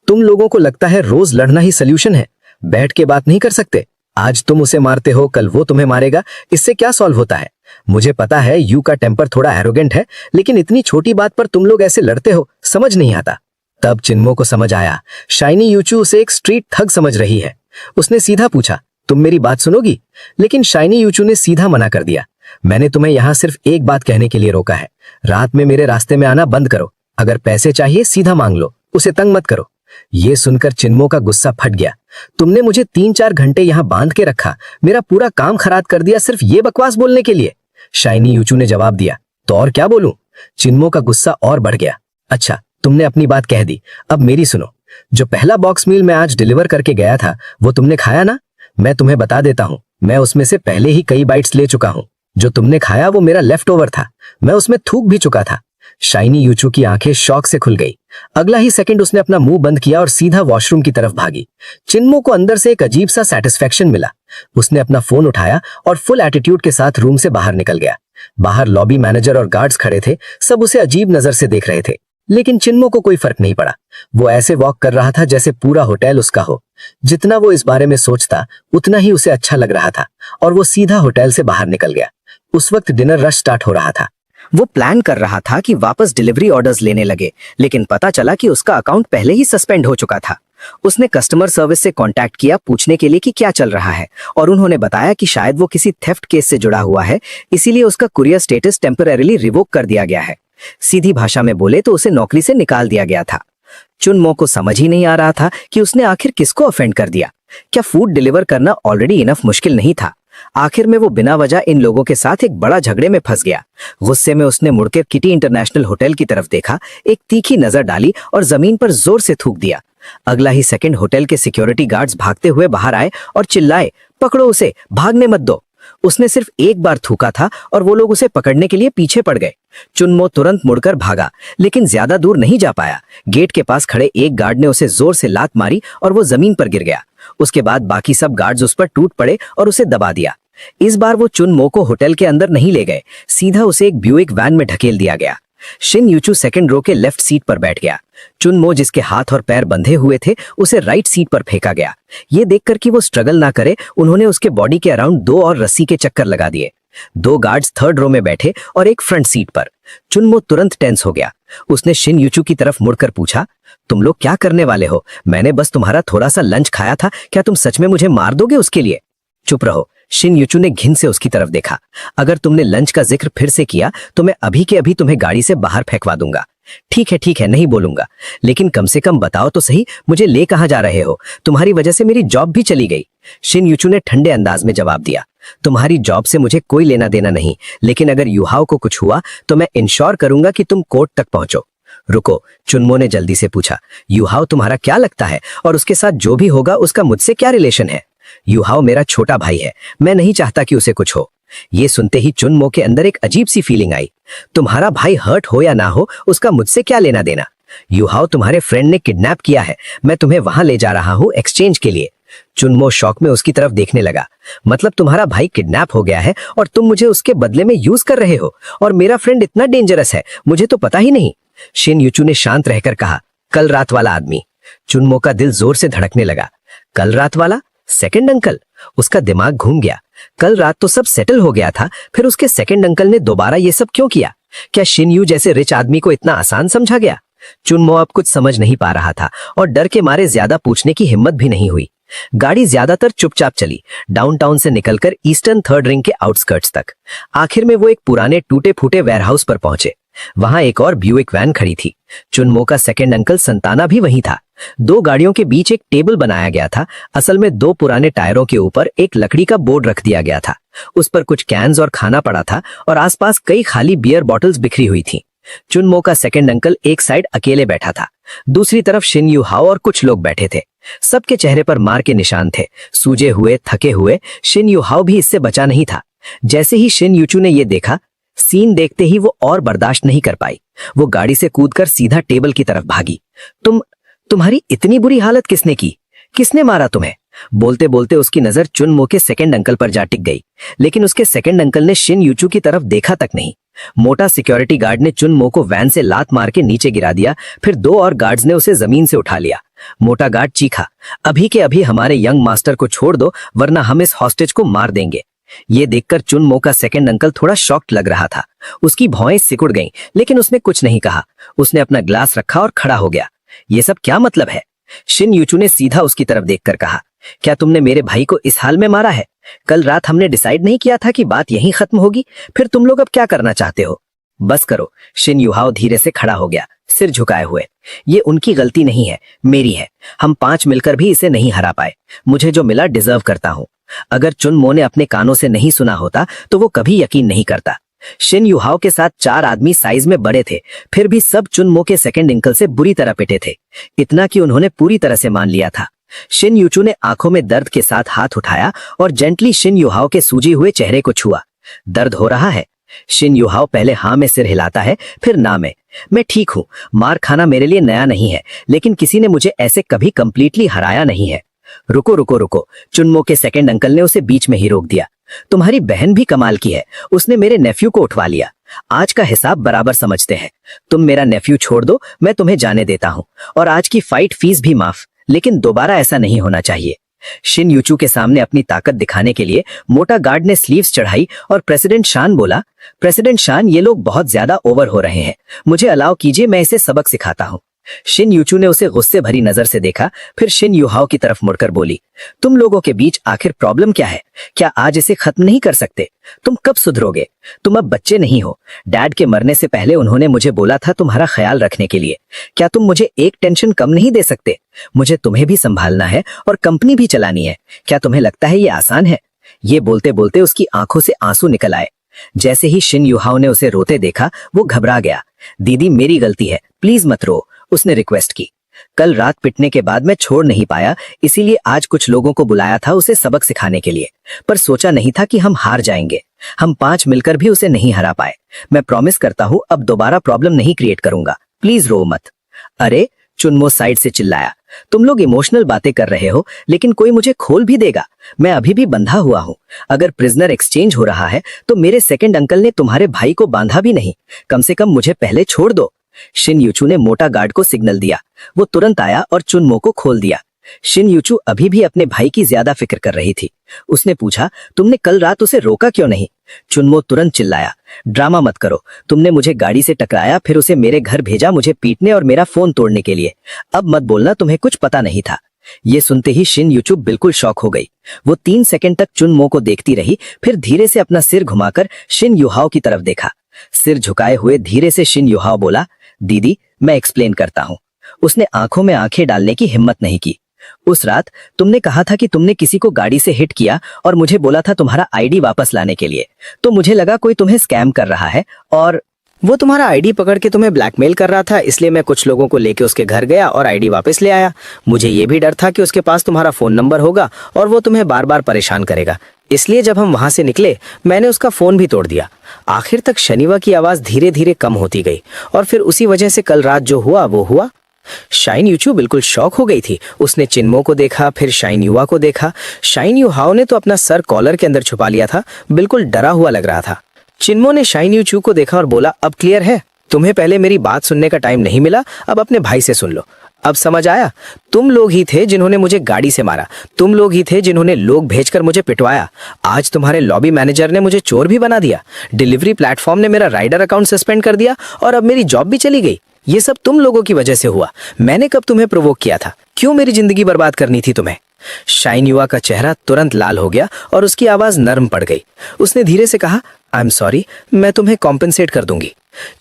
तुम लोगों को लगता है रोज लड़ना ही सल्यूशन है, बैठ के बात नहीं कर सकते? आज तुम उसे मारते हो, कल वो तुम्हें मारेगा, इससे क्या सॉल्व होता है? मुझे पता है यू का टेम्पर थोड़ा एरोगेंट है, लेकिन इतनी छोटी बात पर तुम लोग ऐसे लड़ते हो, समझ नहीं आता। तब चिन्मो को समझ आया, शाइनी यूचू उसे एक स्ट्रीट ठग समझ रही है। उसने सीधा पूछा, तुम मेरी बात सुनोगी? लेकिन शाइनी यूचू ने सीधा मना कर दिया, मैंने तुम्हें यहाँ सिर्फ एक बात कहने के लिए रोका है, रात में मेरे रास्ते में आना बंद करो। अगर पैसे चाहिए सीधा मांग लो, उसे तंग मत करो। ये सुनकर चिन्मो का गुस्सा फट गया, तुमने मुझे 3-4 घंटे यहाँ बांध के रखा, मेरा पूरा काम खराब कर दिया सिर्फ ये बकवास बोलने के लिए। शाइनी यूचू ने जवाब दिया, तो और क्या बोलूं? चिन्मो का गुस्सा और बढ़ गया। अच्छा, तुमने अपनी बात कह दी, अब मेरी सुनो। जो पहला बॉक्स मील मैं आज डिलीवर करके गया था, वो तुमने खाया ना? मैं तुम्हें बता देता हूँ, मैं उसमें से पहले ही कई बाइट्स ले चुका हूँ। जो तुमने खाया वो मेरा लेफ्ट ओवर था, मैं उसमें थूक भी चुका था। शाइनी यूचू की आंखें शॉक से खुल गई। अगला ही सेकंड उसने अपना मुंह बंद किया और सीधा वॉशरूम की तरफ भागी। चिन्मो को अंदर से एक अजीब सा सेटिस्फेक्शन मिला। उसने अपना फोन उठाया और फुल एटीट्यूड के साथ रूम से बाहर निकल गया। बाहर लॉबी मैनेजर और गार्ड्स खड़े थे, सब उसे अजीब नजर से देख रहे थे, लेकिन चिन्मो को कोई फर्क नहीं पड़ा। वो ऐसे वॉक कर रहा था जैसे पूरा होटल उसका हो। जितना वो इस बारे में सोचता, उतना ही उसे अच्छा लग रहा था, और वो सीधा होटल से बाहर निकल गया। उस वक्त डिनर रश स्टार्ट हो रहा था। वो प्लान कर रहा था कि वापस डिलीवरी ऑर्डर्स लेने लगे, लेकिन पता चला कि उसका अकाउंट पहले ही सस्पेंड हो चुका था। उसने कस्टमर सर्विस से कांटेक्ट किया पूछने के लिए कि क्या चल रहा है, और उन्होंने बताया कि शायद वो किसी थेफ्ट केस से जुड़ा हुआ है, इसीलिए उसका कुरियर स्टेटस टेम्परेरीली रिवोक कर दिया गया है। सीधी भाषा में बोले तो उसे नौकरी से निकाल दिया गया था। चुनमो को समझ ही नहीं आ रहा था कि उसने आखिर किसको ऑफेंड कर दिया। क्या फूड डिलीवर करना ऑलरेडी इनफ मुश्किल नहीं था? आखिर में वो बिना वजह इन लोगों के साथ एक बड़ा झगड़े में फंस गया। गुस्से में उसने मुड़कर किटी इंटरनेशनल होटल की तरफ देखा, एक तीखी नजर डाली और जमीन पर जोर से थूक दिया। अगला ही सेकंड होटल के सिक्योरिटी गार्ड्स भागते हुए बाहर आए और चिल्लाए, पकड़ो उसे, भागने मत दो। उसने सिर्फ एक बार थूका था और वो लोग उसे पकड़ने के लिए पीछे पड़ गए। चुनमो तुरंत मुड़कर भागा, लेकिन ज्यादा दूर नहीं जा पाया। गेट के पास खड़े एक गार्ड ने उसे जोर से लात मारी और वो जमीन पर गिर गया। उसके बाद बाकी सब गार्ड्स उस पर टूट पड़े और उसे दबा दिया। इस बार वो चुनमो को होटल के अंदर नहीं ले गए, सीधा उसे एक ब्यूइक वैन में ढकेल दिया गया। शिन यूचू सेकंड रो के लेफ्ट सीट पर बैठ गया। चुनमो, जिसके हाथ और पैर बंधे हुए थे, उसे राइट सीट पर फेंका गया। ये देखकर कि वो स्ट्रगल ना करे, उन्होंने उसके बॉडी के अराउंड 2 और रस्सी के चक्कर लगा दिए। 2 गार्ड्स थर्ड रो में बैठे और एक फ्रंट सीट पर। चुनमो तुरंत टेंस हो गया। उसने शिन यूचू की तरफ मुड़कर पूछा, तुम लोग क्या करने वाले हो? मैंने बस तुम्हारा थोड़ा सा लंच खाया था, क्या तुम सच में मुझे मार दोगे उसके लिए? चुप रहो। शिन यूचू ने घिन से उसकी तरफ देखा। अगर तुमने लंच का जिक्र फिर से किया तो मैं अभी के अभी तुम्हें गाड़ी से बाहर फेंकवा दूंगा। ठीक है, नहीं बोलूंगा, लेकिन कम से कम बताओ तो सही, मुझे ले कहां जा रहे हो? तुम्हारी वजह से मेरी जॉब भी चली गई। शिन यूचू ने ठंडे अंदाज में जवाब दिया, तुम्हारी जॉब से मुझे कोई लेना देना नहीं, लेकिन अगर युहाओ को कुछ हुआ तो मैं इंश्योर करूंगा कि तुम कोर्ट तक पहुंचो। रुको, चुनमो ने जल्दी से पूछा, युहाओ तुम्हारा क्या लगता है, और उसके साथ जो भी होगा उसका मुझसे क्या रिलेशन है? युहाओ मेरा छोटा भाई है, मैं नहीं चाहता कि उसे कुछ हो। ये सुनते ही चुनमो के अंदर एक अजीब सी फीलिंग आई। तुम्हारा भाई हर्ट हो या ना हो, उसका मुझसे क्या लेना देना। युहाओ तुम्हारे फ्रेंड ने किडनैप किया है, मैं तुम्हें वहां ले जा रहा हूँ एक्सचेंज के लिए। चुनमो शौक में उसकी तरफ देखने लगा। मतलब तुम्हारा भाई किडनैप हो गया है और तुम मुझे उसके बदले में यूज कर रहे हो, और मेरा फ्रेंड इतना डेंजरस है, मुझे तो पता ही नहीं। शिन यूचू ने शांत रहकर कहा, कल रात वाला आदमी। चुनमो का दिल जोर से धड़कने लगा। कल रात वाला? Second uncle? उसका दिमाग घूम गया। कल रात तो सब सेटल हो गया था, फिर उसके सेकंड अंकल ने दोबारा ये सब क्यों किया? क्या शिन यू जैसे रिच आदमी को इतना आसान समझा गया? चुनमो अब कुछ समझ नहीं पा रहा था और डर के मारे ज्यादा पूछने की हिम्मत भी नहीं हुई। गाड़ी ज्यादातर चुपचाप चली, डाउनटाउन से निकलकर ईस्टर्न थर्ड रिंग के आउटस्कर्ट्स तक। आखिर में वो एक पुराने टूटे फूटे वेयरहाउस पर पहुंचे। वहां एक और ब्यूइक वैन खड़ी थी। चुनमो का सेकंड अंकल संताना भी वहीं था। दो गाड़ियों के बीच एक टेबल बनाया गया था। असल में दो पुराने टायरों के ऊपर एक लकड़ी का बोर्ड रख दिया गया था। उस पर कुछ कैन्स और खाना पड़ा था और आसपास कई खाली बियर बॉटल्स बिखरी हुई थी। चुनमो का सेकंड अंकल एक साइड अकेले बैठा था, दूसरी तरफ शिन यू हाओ और कुछ लोग बैठे थे। सबके चेहरे पर मार के निशान थे, सूजे हुए, थके हुए। शिन यू हाओ भी इससे बचा नहीं था। जैसे ही शिन यूचू ने ये देखा, सीन देखते ही वो और बर्दाश्त नहीं कर पाई। वो गाड़ी से कूदकर सीधा टेबल की तरफ भागी। तुम्हारी इतनी बुरी हालत किसने की? किसने मारा तुम्हें? बोलते बोलते उसकी नजर चुनमो के सेकंड अंकल पर जा टिक गई, लेकिन उसके सेकंड अंकल ने शिन यूचू की तरफ देखा तक नहीं। मोटा सिक्योरिटी गार्ड ने चुनमो को वैन से लात मार के नीचे गिरा दिया, फिर दो और गार्ड्स ने उसे जमीन से उठा लिया। मोटा गार्ड चीखा, अभी के अभी हमारे यंग मास्टर को छोड़ दो, वरना हम इस हॉस्टेज को मार देंगे। ये देखकर चुनमो का सेकंड अंकल थोड़ा शॉक्ड लग रहा था। उसकी भौएं सिकुड़ गईं, लेकिन उसने कुछ नहीं कहा। उसने अपना ग्लास रखा और खड़ा हो गया। ये सब क्या मतलब है? शिन यूचू ने सीधा उसकी तरफ देखकर कहा, क्या तुमने मेरे भाई को इस हाल में मारा है? कल रात हमने डिसाइड नहीं किया था कि बात यहीं खत्म होगी? फिर तुम लोग अब क्या करना चाहते हो? बस करो। शिन युहाओ धीरे से खड़ा हो गया, सिर झुकाए हुए। ये उनकी गलती नहीं है, मेरी है। हम 5 मिलकर भी इसे नहीं हरा पाए। मुझे जो मिला डिजर्व करता हूँ। अगर चुनमो ने अपने कानों से नहीं सुना होता तो वो कभी यकीन नहीं करता। शिन युहाओ के साथ 4 आदमी साइज में बड़े थे, फिर भी सब चुनमो के सेकंड अंकल से बुरी तरह पिटे थे। इतना कि उन्होंने पूरी तरह से मान लिया था। शिन यूचू ने आंखों में दर्द के साथ हाथ उठाया और जेंटली शिन युहाओ के सूजे हुए चेहरे को छुआ। दर्द हो रहा है? शिन युहाओ पहले हाँ में सिर हिलाता है, फिर ना में। मैं ठीक हूँ। मार खाना मेरे लिए नया नहीं है, लेकिन किसी ने मुझे ऐसे कभी कंप्लीटली हराया नहीं है। रुको रुको रुको, चुनमो के सेकंड अंकल ने उसे बीच में ही रोक दिया। तुम्हारी बहन भी कमाल की है, उसने मेरे नेफ्यू को उठवा लिया। आज का हिसाब बराबर समझते हैं। तुम मेरा नेफ्यू छोड़ दो, मैं तुम्हें जाने देता हूँ, और आज की फाइट फीस भी माफ, लेकिन दोबारा ऐसा नहीं होना चाहिए। शिन यूचू के सामने अपनी ताकत दिखाने के लिए मोटा गार्ड ने स्लीव्स चढ़ाई और प्रेसिडेंट शान बोला, प्रेसिडेंट शान, ये लोग बहुत ज्यादा ओवर हो रहे हैं, मुझे अलाउ कीजिए, मैं इसे सबक सिखाता हूँ। शिन यूचू ने उसे गुस्से भरी नजर से देखा, फिर शिन युहाओ की तरफ मुड़कर बोली, तुम लोगों के बीच आखिर प्रॉब्लम क्या है? क्या आज इसे खत्म नहीं कर सकते? तुम कब सुधरोगे? तुम अब बच्चे नहीं हो। डैड के मरने से पहले उन्होंने मुझे बोला था तुम्हारा ख्याल रखने के लिए। क्या तुम मुझे एक टेंशन कम नहीं दे सकते? मुझे तुम्हें भी संभालना है और कंपनी भी चलानी है। क्या तुम्हें लगता है ये आसान है? ये बोलते बोलते उसकी आंखों से आंसू निकल आए। जैसे ही शिन युहाओ ने उसे रोते देखा, वो घबरा गया। दीदी, मेरी गलती है, प्लीज मत रो, उसने रिक्वेस्ट की। कल रात पिटने के बाद मैं छोड़ नहीं पाया, इसीलिए आज कुछ लोगों को बुलाया था उसे सबक सिखाने के लिए, पर सोचा नहीं था कि हम हार जाएंगे। हम 5 मिलकर भी उसे नहीं हरा पाए। मैं प्रॉमिस करता हूँ अब दोबारा प्रॉब्लम नहीं क्रिएट करूंगा, प्लीज रो मत। अरे, चुनमो साइड से चिल्लाया, तुम लोग इमोशनल बातें कर रहे हो, लेकिन कोई मुझे खोल भी देगा? मैं अभी भी बंधा हुआ हूँ। अगर प्रिजनर एक्सचेंज हो रहा है तो मेरे सेकंड अंकल ने तुम्हारे भाई को बांधा भी नहीं। कम से कम मुझे पहले छोड़ दो। शिन यूचू ने मोटा गार्ड को सिग्नल दिया। वो तुरंत आया और चुनमो को खोल दिया। शिन यूचू अभी भी अपने भाई की ज्यादा फिक्र कर रही थी। उसने पूछा, तुमने कल रात उसे रोका क्यों नहीं? चुनमो तुरंत चिल्लाया, ड्रामा मत करो। तुमने मुझे गाड़ी से टकराया, फिर उसे मेरे घर भेजा मुझे पीटने और मेरा फोन तोड़ने के लिए। अब मत बोलना तुम्हें कुछ पता नहीं था। ये सुनते ही शिन यूचू बिल्कुल शॉक हो गई। वो 3 सेकंड तक चुनमो को देखती रही, फिर धीरे से अपना सिर घुमाकर शिन युहाओ की तरफ देखा। सिर झुकाए हुए धीरे से शिन युहाओ बोला, दीदी, मैं एक्सप्लेन करता हूँ। उसने आंखों में आंखें डालने की हिम्मत नहीं की। उस रात तुमने कहा था कि तुमने किसी को गाड़ी से हिट किया और मुझे बोला था तुम्हारा आईडी वापस लाने के लिए, तो मुझे लगा कोई तुम्हें स्कैम कर रहा है, और वो तुम्हारा आईडी पकड़ के तुम्हें ब्लैकमेल कर रहा था, इसलिए मैं कुछ लोगों को लेके उसके घर गया और आईडी वापस ले आया। मुझे ये भी डर था कि उसके पास तुम्हारा फोन नंबर होगा और वो तुम्हें बार बार परेशान करेगा, इसलिए जब हम वहां से निकले मैंने उसका फोन भी तोड़ दिया। आखिर तक शनिवा की आवाज धीरे धीरे कम होती गई और फिर उसी वजह से कल रात जो हुआ वो हुआ। शाइन यूचू बिल्कुल शॉक हो गई थी। उसने चिन्मो को देखा, फिर शाइन युवा को देखा। शाइन युहाओ ने तो अपना सर कॉलर के अंदर छुपा लिया था, बिल्कुल डरा हुआ लग रहा था। चिन्मो ने शाइन यूचू को देखा और बोला, अब क्लियर है? तुम्हें पहले मेरी बात सुनने का टाइम नहीं मिला, अब अपने भाई से सुन लो। अब समझ आया? तुम लोग ही थे जिन्होंने मुझे गाड़ी से मारा, तुम लोग ही थे जिन्होंने लोग भेजकर मुझे पिटवाया। आज तुम्हारे लॉबी मैनेजर ने मुझे चोर भी बना दिया, डिलीवरी प्लेटफॉर्म ने मेरा राइडर अकाउंट सस्पेंड कर दिया और अब मेरी जॉब भी चली गई। ये सब तुम लोगों की वजह से हुआ। मैंने कब तुम्हें प्रोवोक किया था? क्यों मेरी जिंदगी बर्बाद करनी थी तुम्हें? शाइन युवा का चेहरा तुरंत लाल हो गया और उसकी आवाज नरम पड़ गई। उसने धीरे से कहा, आई एम सॉरी, मैं तुम्हें कॉम्पेंसेट कर दूंगी।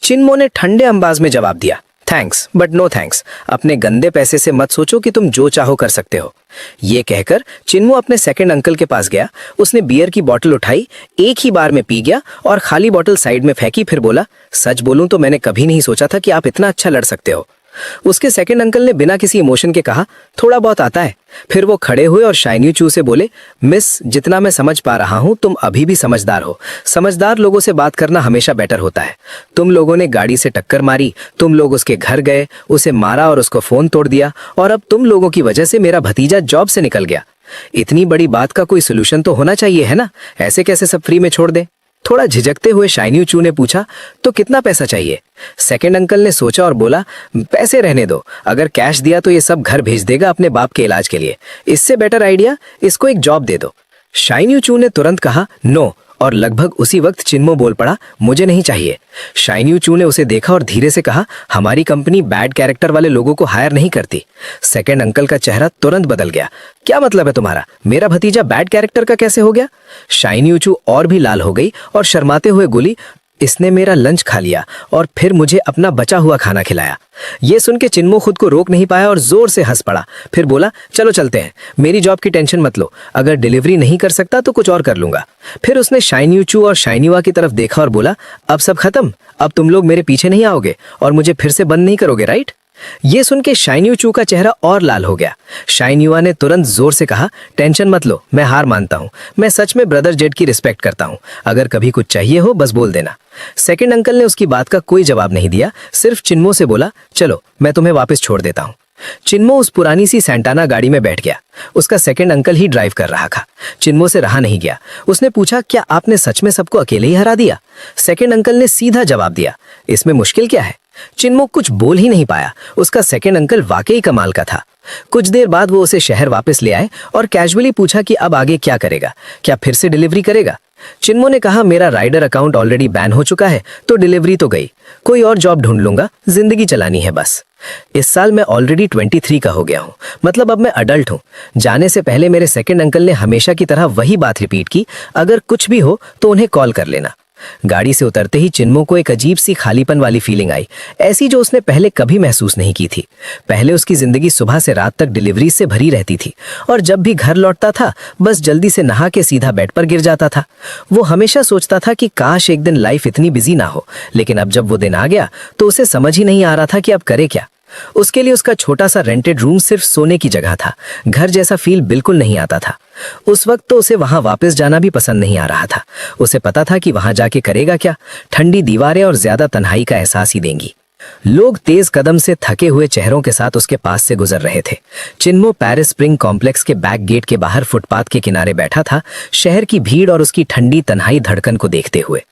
चिन्मो ने ठंडे अंदाज में जवाब दिया, थैंक्स बट नो थैंक्स। अपने गंदे पैसे से मत सोचो कि तुम जो चाहो कर सकते हो। ये कहकर चिन्मो अपने सेकंड अंकल के पास गया। उसने बियर की बोतल उठाई, एक ही बार में पी गया और खाली बोतल साइड में फेंकी। फिर बोला, सच बोलूं तो मैंने कभी नहीं सोचा था कि आप इतना अच्छा लड़ सकते हो। उसके सेकंड अंकल ने बिना किसी इमोशन के कहा, थोड़ा बहुत आता है। फिर वो खड़े हुए और शाइन यूचू से बोले, मिस, जितना मैं समझ पा रहा हूं तुम अभी भी समझदार हो। समझदार लोगों से बात करना हमेशा बेटर होता है। तुम लोगों ने गाड़ी से टक्कर मारी, तुम लोग उसके घर गए, उसे मारा और उसको फोन तोड़ दिया और अब तुम लोगों की वजह से मेरा भतीजा जॉब से निकल गया। इतनी बड़ी बात का कोई सोल्यूशन तो होना चाहिए, है ना? ऐसे कैसे सब फ्री में छोड़ दे? थोड़ा झिझकते हुए शाइन यूचू ने पूछा, तो कितना पैसा चाहिए? सेकंड अंकल ने सोचा और बोला, पैसे रहने दो, अगर कैश दिया तो ये सब घर भेज देगा अपने बाप के इलाज के लिए। इससे बेटर आइडिया, इसको एक जॉब दे दो। शाइन यूचू ने तुरंत कहा, नो, और लगभग उसी वक्त चिन्मो बोल पड़ा, मुझे नहीं चाहिए। शाइन यूचू ने उसे देखा और धीरे से कहा, हमारी कंपनी बैड कैरेक्टर वाले लोगों को हायर नहीं करती। सेकंड अंकल का चेहरा तुरंत बदल गया। क्या मतलब है तुम्हारा? मेरा भतीजा बैड कैरेक्टर का कैसे हो गया? शाइन यूचू और भी लाल हो गई और शर्माते हुए बोली, इसने मेरा लंच खा लिया और फिर मुझे अपना बचा हुआ खाना खिलाया। ये सुन के चिन्मो खुद को रोक नहीं पाया और जोर से हंस पड़ा। फिर बोला, चलो चलते हैं, मेरी जॉब की टेंशन मत लो, अगर डिलीवरी नहीं कर सकता तो कुछ और कर लूंगा। फिर उसने शाइन यूचू और शाइन युवा की तरफ देखा और बोला, अब सब खत्म, अब तुम लोग मेरे पीछे नहीं आओगे और मुझे फिर से बंद नहीं करोगे, राइट? ये सुन के शाइन यूचू का चेहरा और लाल हो गया। शाइन युवा ने तुरंत जोर से कहा, टेंशन मत लो, मैं हार मानता हूँ। मैं सच में ब्रदर जेड की रिस्पेक्ट करता हूँ, अगर कभी कुछ चाहिए हो बस बोल देना। सेकंड अंकल ने उसकी बात का कोई जवाब नहीं दिया, सिर्फ चिन्मो से बोला, चलो मैं तुम्हें वापस छोड़ देता हूँ। चिन्मो उस पुरानी सी सैंटाना गाड़ी में बैठ गया। उसका सेकंड अंकल ही ड्राइव कर रहा था। चिन्मो से रहा नहीं गया। उसने पूछा, क्या आपने सच में सबको अकेले ही हरा दिया? सेकंड अंकल ने सीधा जवाब दिया, इसमें मुश्किल क्या है? चिन्मो कुछ बोल ही नहीं पाया। उसका सेकंड अंकल वाकई कमाल का था। कुछ देर बाद वो उसे शहर वापस ले आए और कैजुअली पूछा कि अब आगे क्या करेगा, क्या फिर से डिलीवरी करेगा? चिन्मो ने कहा, मेरा राइडर अकाउंट ऑलरेडी बैन हो चुका है तो डिलीवरी तो गई, कोई और जॉब ढूंढ लूंगा, जिंदगी चलानी है बस। इस साल मैं ऑलरेडी 23 का हो गया हूँ, मतलब अब मैं अडल्ट हूँ। जाने से पहले मेरे सेकंड अंकल ने हमेशा की तरह वही बात रिपीट की, अगर कुछ भी हो तो उन्हें कॉल कर लेना। गाड़ी से उतरते ही चिन्मो को एक अजीब सी खालीपन वाली फीलिंग आई, ऐसी जो उसने पहले कभी महसूस नहीं की थी। पहले उसकी जिंदगी सुबह से रात तक डिलीवरी से भरी रहती थी और जब भी घर लौटता था बस जल्दी से नहा के सीधा बेड पर गिर जाता था। वो हमेशा सोचता था कि काश एक दिन लाइफ इतनी बिजी ना हो, लेकिन अब जब वो दिन आ गया तो उसे समझ ही नहीं आ रहा था कि अब करे क्या। उसके लिए उसका छोटा सा रेंटेड रूम सिर्फ सोने की जगह था, घर जैसा फील बिल्कुल नहीं आता था। उस वक्त तो उसे वहां वापस जाना भी पसंद नहीं आ रहा था। उसे पता था कि वहां जाके करेगा क्या, ठंडी दीवारें और ज्यादा तन्हाई का एहसास ही देंगी। लोग तेज कदम से थके हुए चेहरों के साथ उसके पास से गुजर रहे थे। चिन्मो पेरिस स्प्रिंग कॉम्प्लेक्स के बैक गेट के बाहर फुटपाथ के किनारे बैठा था, शहर की भीड़ और उसकी ठंडी तन्हाई धड़कन को देखते हुए।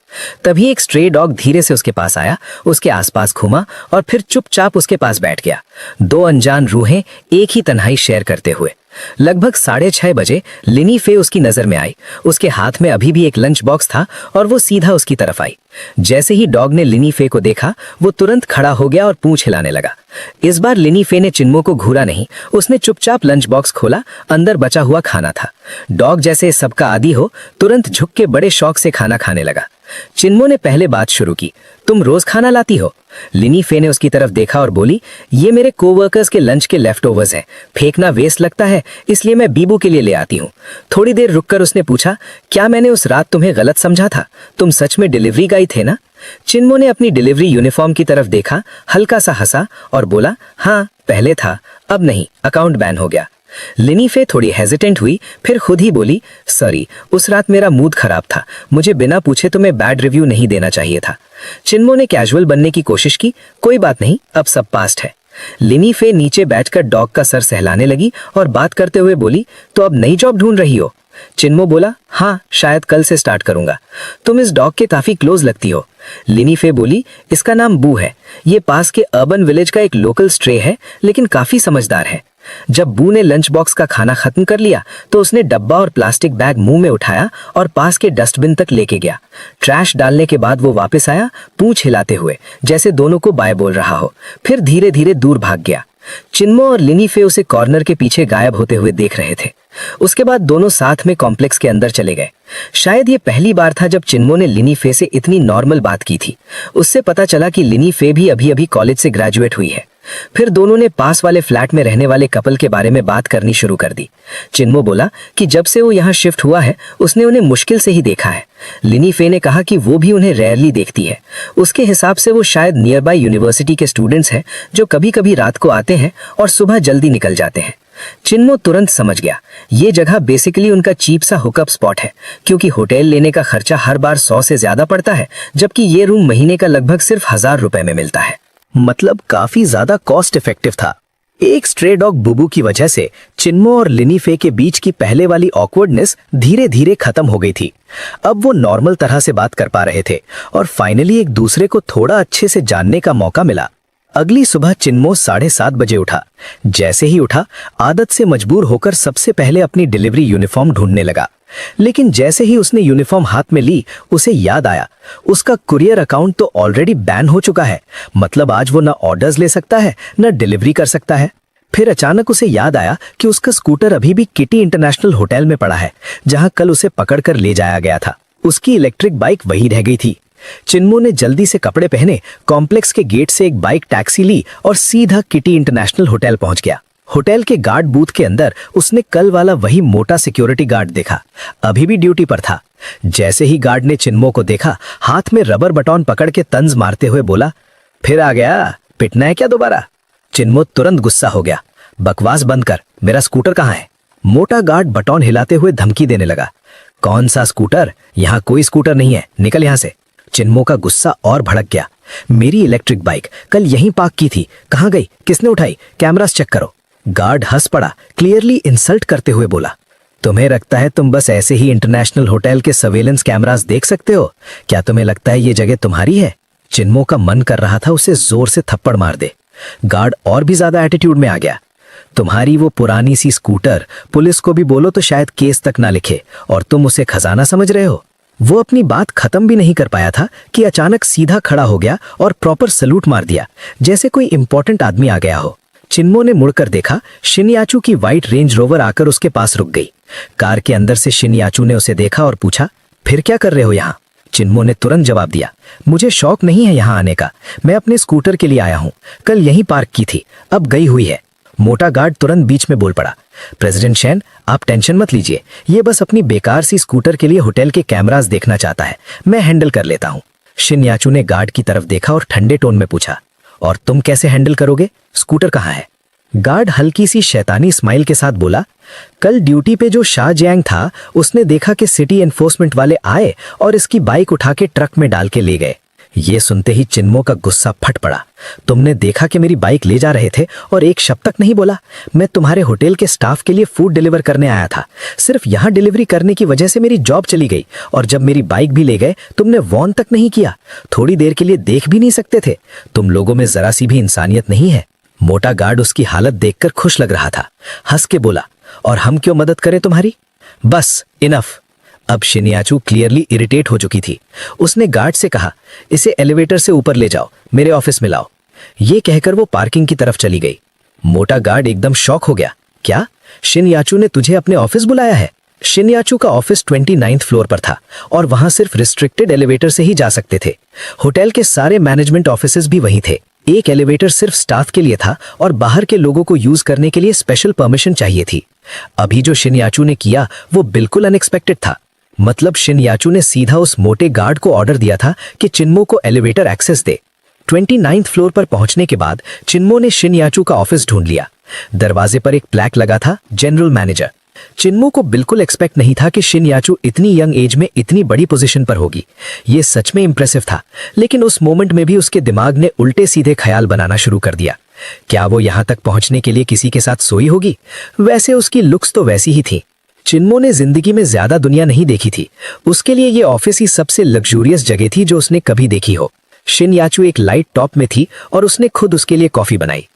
तभी एक स्ट्रे डॉग धीरे से उसके पास आया, उसके आसपास घूमा और फिर चुपचाप उसके पास बैठ गया। दो अनजान रूहें एक ही तन्हाई शेयर करते हुए। लगभग 6:30 बजे लिनी फे उसकी नजर में आई। उसके हाथ में अभी भी एक लंच बॉक्स था और वो सीधा उसकी तरफ आई। जैसे ही डॉग ने लिनी फे को देखा वो तुरंत खड़ा हो गया और पूंछ हिलाने लगा। इस बार लिनी फे ने चिन्मो को घूरा नहीं, उसने चुपचाप लंच बॉक्स खोला, अंदर बचा हुआ खाना था। डॉग जैसे सबका आदी हो तुरंत झुक के बड़े शौक से खाना खाने लगा। चिन्मो ने पहले बात शुरू की, तुम रोज खाना लाती हो? लिनी फे ने उसकी तरफ देखा और बोली, ये मेरे कोवर्कर्स के लंच के लेफ्ट ओवर्स हैं, फेंकना वेस्ट लगता है इसलिए मैं बीबू के लिए ले आती हूँ। थोड़ी देर रुककर उसने पूछा, क्या मैंने उस रात तुम्हें गलत समझा था? तुम सच में डिलीवरी गाई थे ना? चिन्मो ने अपनी डिलीवरी यूनिफॉर्म की तरफ देखा, हल्का सा हंसा और बोला, हाँ पहले था, अब नहीं, अकाउंट बैन हो गया। लिनी फे थोड़ी हेजिटेंट हुई, फिर खुद ही बोली, सॉरी, उस रात मेरा मूड खराब था, मुझे बिना पूछे तुम्हें बैड रिव्यू नहीं देना चाहिए था। चिन्मो ने कैजुअल बनने की कोशिश की, कोई बात नहीं, अब सब पास्ट है। लिनी फे नीचे बैठकर डॉग का सर सहलाने लगी और बात करते हुए बोली, तो अब नई जॉब ढूंढ रही हो? चिन्मो बोला, हाँ शायद कल से स्टार्ट करूंगा। तुम इस डॉग के काफी क्लोज लगती हो। लिनी फे बोली, इसका नाम बू है, ये पास के अर्बन विलेज का एक लोकल स्ट्रे है, लेकिन काफी समझदार है। जब बू ने लंच बॉक्स का खाना खत्म कर लिया तो उसने डब्बा और प्लास्टिक बैग मुंह में उठाया और पास के डस्टबिन तक लेके गया। ट्रैश डालने के बाद वो वापस आया, पूंछ हिलाते हुए, जैसे दोनों को बाय बोल रहा हो, फिर धीरे धीरे दूर भाग गया। चिन्मो और लिनी फे उसे कॉर्नर के पीछे गायब होते हुए देख रहे थे। उसके बाद दोनों साथ में कॉम्प्लेक्स के अंदर चले गए। शायद ये पहली बार था जब चिन्मो ने लिनी फे से इतनी नॉर्मल बात की थी। उससे पता चला कि लिनी फे भी अभी अभी कॉलेज से ग्रेजुएट हुई है। फिर दोनों ने पास वाले फ्लैट में रहने वाले कपल के बारे में बात करनी शुरू कर दी। चिन्मो बोला कि जब से वो यहाँ शिफ्ट हुआ है उसने उन्हें मुश्किल से ही देखा है। लिनी फे ने कहा कि वो भी उन्हें रेयरली देखती है। उसके हिसाब से वो शायद नियर बाय यूनिवर्सिटी के स्टूडेंट्स हैं जो कभी कभी रात को आते हैं और सुबह जल्दी निकल जाते हैं। चिन्मो तुरंत समझ गया, ये जगह बेसिकली उनका चीप सा हुकअप स्पॉट है, क्योंकि होटल लेने का खर्चा हर बार 100 से ज्यादा पड़ता है, जबकि ये रूम महीने का लगभग सिर्फ 1000 रुपए में मिलता है। मतलब काफी ज्यादा कॉस्ट इफेक्टिव था। एक स्ट्रे डॉग बुबू की वजह से चिन्मो और लिनी फे के बीच की पहले वाली ऑकवर्डनेस धीरे धीरे खत्म हो गई थी। अब वो नॉर्मल तरह से बात कर पा रहे थे और फाइनली एक दूसरे को थोड़ा अच्छे से जानने का मौका मिला। अगली सुबह चिन्मो 7:30 बजे उठा। जैसे ही उठा, आदत से मजबूर होकर सबसे पहले अपनी डिलीवरी यूनिफॉर्म ढूंढने लगा। लेकिन जैसे ही उसने यूनिफॉर्म हाथ में ली, उसे याद आया उसका कुरियर अकाउंट तो ऑलरेडी बैन हो चुका है। मतलब आज वो ना ऑर्डर्स ले सकता है, ना डिलीवरी कर सकता है। फिर अचानक उसे याद आया कि उसका स्कूटर अभी भी किटी इंटरनेशनल होटल में पड़ा है, जहां कल उसे पकड़कर ले जाया गया था। उसकी इलेक्ट्रिक बाइक वहीं रह गई थी। चिन्मो ने जल्दी से कपड़े पहने, कॉम्प्लेक्स के गेट से एक बाइक टैक्सी ली और सीधा किटी इंटरनेशनल होटल पहुंच गया। होटल के गार्ड बूथ के अंदर उसने कल वाला वही मोटा सिक्योरिटी गार्ड देखा, अभी भी ड्यूटी पर था। जैसे ही गार्ड ने चिन्मो को देखा, हाथ में रबर बटन पकड़ के तंज मारते हुए बोला, फिर आ गया, पिटना है क्या दोबारा? चिन्मो तुरंत गुस्सा हो गया, बकवास बंद कर, मेरा स्कूटर कहाँ है? मोटा गार्ड बटन हिलाते हुए धमकी देने लगा। कौन सा स्कूटर? यहाँ कोई स्कूटर नहीं है, निकल यहाँ से। चिन्मो का गुस्सा और भड़क गया। मेरी इलेक्ट्रिक बाइक कल यहीं पार्क की थी, कहाँ गई? किसने उठाई? कैमरास चेक करो। गार्ड हंस पड़ा, क्लियरली इंसल्ट करते हुए बोला, तुम्हें लगता है तुम बस ऐसे ही इंटरनेशनल होटल के सर्वेलेंस कैमरास देख सकते हो? क्या तुम्हें लगता है ये जगह तुम्हारी है? चिन्मो का मन कर रहा था उसे जोर से थप्पड़ मार दे। गार्ड और भी ज्यादा एटीट्यूड में आ गया। तुम्हारी वो पुरानी सी स्कूटर पुलिस को भी बोलो तो शायद केस तक ना लिखे, और तुम उसे खजाना समझ रहे हो? वो अपनी बात खत्म भी नहीं कर पाया था कि अचानक सीधा खड़ा हो गया और प्रॉपर सलूट मार दिया, जैसे कोई इंपॉर्टेंट आदमी आ गया हो। चिन्मो ने मुड़कर देखा, शिनयाचू की व्हाइट रेंज रोवर आकर उसके पास रुक गई। कार के अंदर से शिनयाचू ने उसे देखा और पूछा, फिर क्या कर रहे हो यहाँ? चिन्मो ने तुरंत जवाब दिया, मुझे शौक नहीं है यहाँ आने का, मैं अपने स्कूटर के लिए आया हूँ, कल यहीं पार्क की थी, अब गई हुई है। मोटा गार्ड तुरंत बीच में बोल पड़ा, प्रेसिडेंट शेन, आप टेंशन मत लीजिए, ये बस अपनी बेकार सी स्कूटर के लिए होटल के कैमरास देखना चाहता है, मैं हैंडल कर लेता हूँ। शिनयाचू ने गार्ड की तरफ देखा और ठंडे टोन में पूछा, और तुम कैसे हैंडल करोगे? स्कूटर कहाँ है? गार्ड हल्की सी शैतानी स्माइल के साथ बोला, कल ड्यूटी पे जो शाह जैंग था उसने देखा कि सिटी एनफोर्समेंट वाले आए और इसकी बाइक उठा के ट्रक में डाल के ले गए। ये सुनते ही चिन्मो का गुस्सा फट पड़ा। तुमने देखा कि मेरी बाइक ले जा रहे थे और एक शब्द तक नहीं बोला? मैं तुम्हारे होटल के स्टाफ के लिए फूड डिलीवर करने आया था, सिर्फ यहाँ डिलीवरी करने की वजह से मेरी जॉब चली गई, और जब मेरी बाइक भी ले गए तुमने वॉर्न तक नहीं किया, थोड़ी देर के लिए देख भी नहीं सकते थे? तुम लोगों में जरा सी भी इंसानियत नहीं है। मोटा गार्ड उसकी हालत देखकर खुश लग रहा था, हंस के बोला, और हम क्यों मदद करें तुम्हारी? बस इनफ। अब शिनयाचू क्लियरली इरिटेट हो चुकी थी। उसने गार्ड से कहा, इसे एलिवेटर से ऊपर ले जाओ, मेरे ऑफिस में लाओ। ये कहकर वो पार्किंग की तरफ चली गई। मोटा गार्ड एकदम शॉक हो गया, क्या शिनयाचू ने तुझे अपने ऑफिस बुलाया है? शिनयाचू का ऑफिस 29th फ्लोर पर था और वहां सिर्फ रिस्ट्रिक्टेड एलिवेटर से ही जा सकते थे। होटल के सारे मैनेजमेंट ऑफिसेज भी वहीं थे। एक एलिवेटर सिर्फ स्टाफ के लिए था और बाहर के लोगों को यूज करने के लिए स्पेशल परमिशन चाहिए थी। अभी जो शिनयाचू ने किया वो बिल्कुल अनएक्सपेक्टेड था। मतलब शिनयाचू ने सीधा उस मोटे गार्ड को ऑर्डर दिया था कि चिन्मो को एलिवेटर एक्सेस दे। 29th फ्लोर पर पहुंचने के बाद चिन्मो ने शिनयाचू का ऑफिस ढूंढ लिया। दरवाजे पर एक प्लैक लगा था, जनरल मैनेजर। चिन्मो को बिल्कुल एक्सपेक्ट नहीं था कि शिनयाचू इतनी यंग एज में इतनी बड़ी पोजीशन पर होगी। ये सच में इंप्रेसिव था, लेकिन उस मोमेंट में भी उसके दिमाग ने उल्टे सीधे ख्याल बनाना शुरू कर दिया। क्या वो यहां तक पहुंचने के लिए किसी के साथ सोई होगी? वैसे उसकी लुक्स तो वैसी ही थी। चिन्मो ने जिंदगी में ज्यादा दुनिया नहीं देखी थी। उसके लिए ये ऑफिस ही सबसे लग्जूरियस जगह थी जो उसने कभी देखी हो। शिनयाचू एक लाइट टॉप में थी और उसने खुद उसके लिए कॉफी बनाई।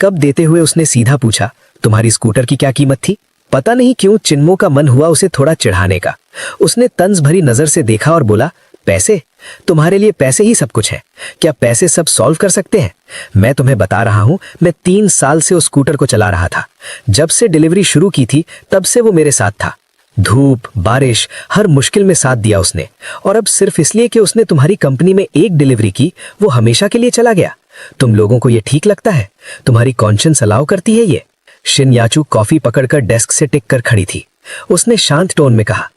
कप देते हुए उसने सीधा पूछा, तुम्हारी स्कूटर की क्या कीमत थी? पता नहीं क्यों चिन्मो का मन हुआ उसे थोड़ा चिढ़ाने का। उसने तंज भरी नजर से देखा और बोला, पैसे? तुम्हारे लिए पैसे ही सब कुछ है? क्या पैसे सब सॉल्व कर सकते हैं? मैं तुम्हें बता रहा हूं, मैं 3 साल से उस स्कूटर को चला रहा था। जब से डिलीवरी शुरू की थी तब से वो मेरे साथ था। धूप बारिश हर मुश्किल में साथ दिया उसने, और अब सिर्फ इसलिए कि उसने तुम्हारी कंपनी में एक डिलीवरी की, वो हमेशा के लिए चला गया। तुम लोगों को ये ठीक लगता है? तुम्हारी कॉन्शियंस अलाउ करती है ये? शिनयाचू कॉफी पकड़कर डेस्क से टिक कर खड़ी थी। उसने शांत टोन में कहा,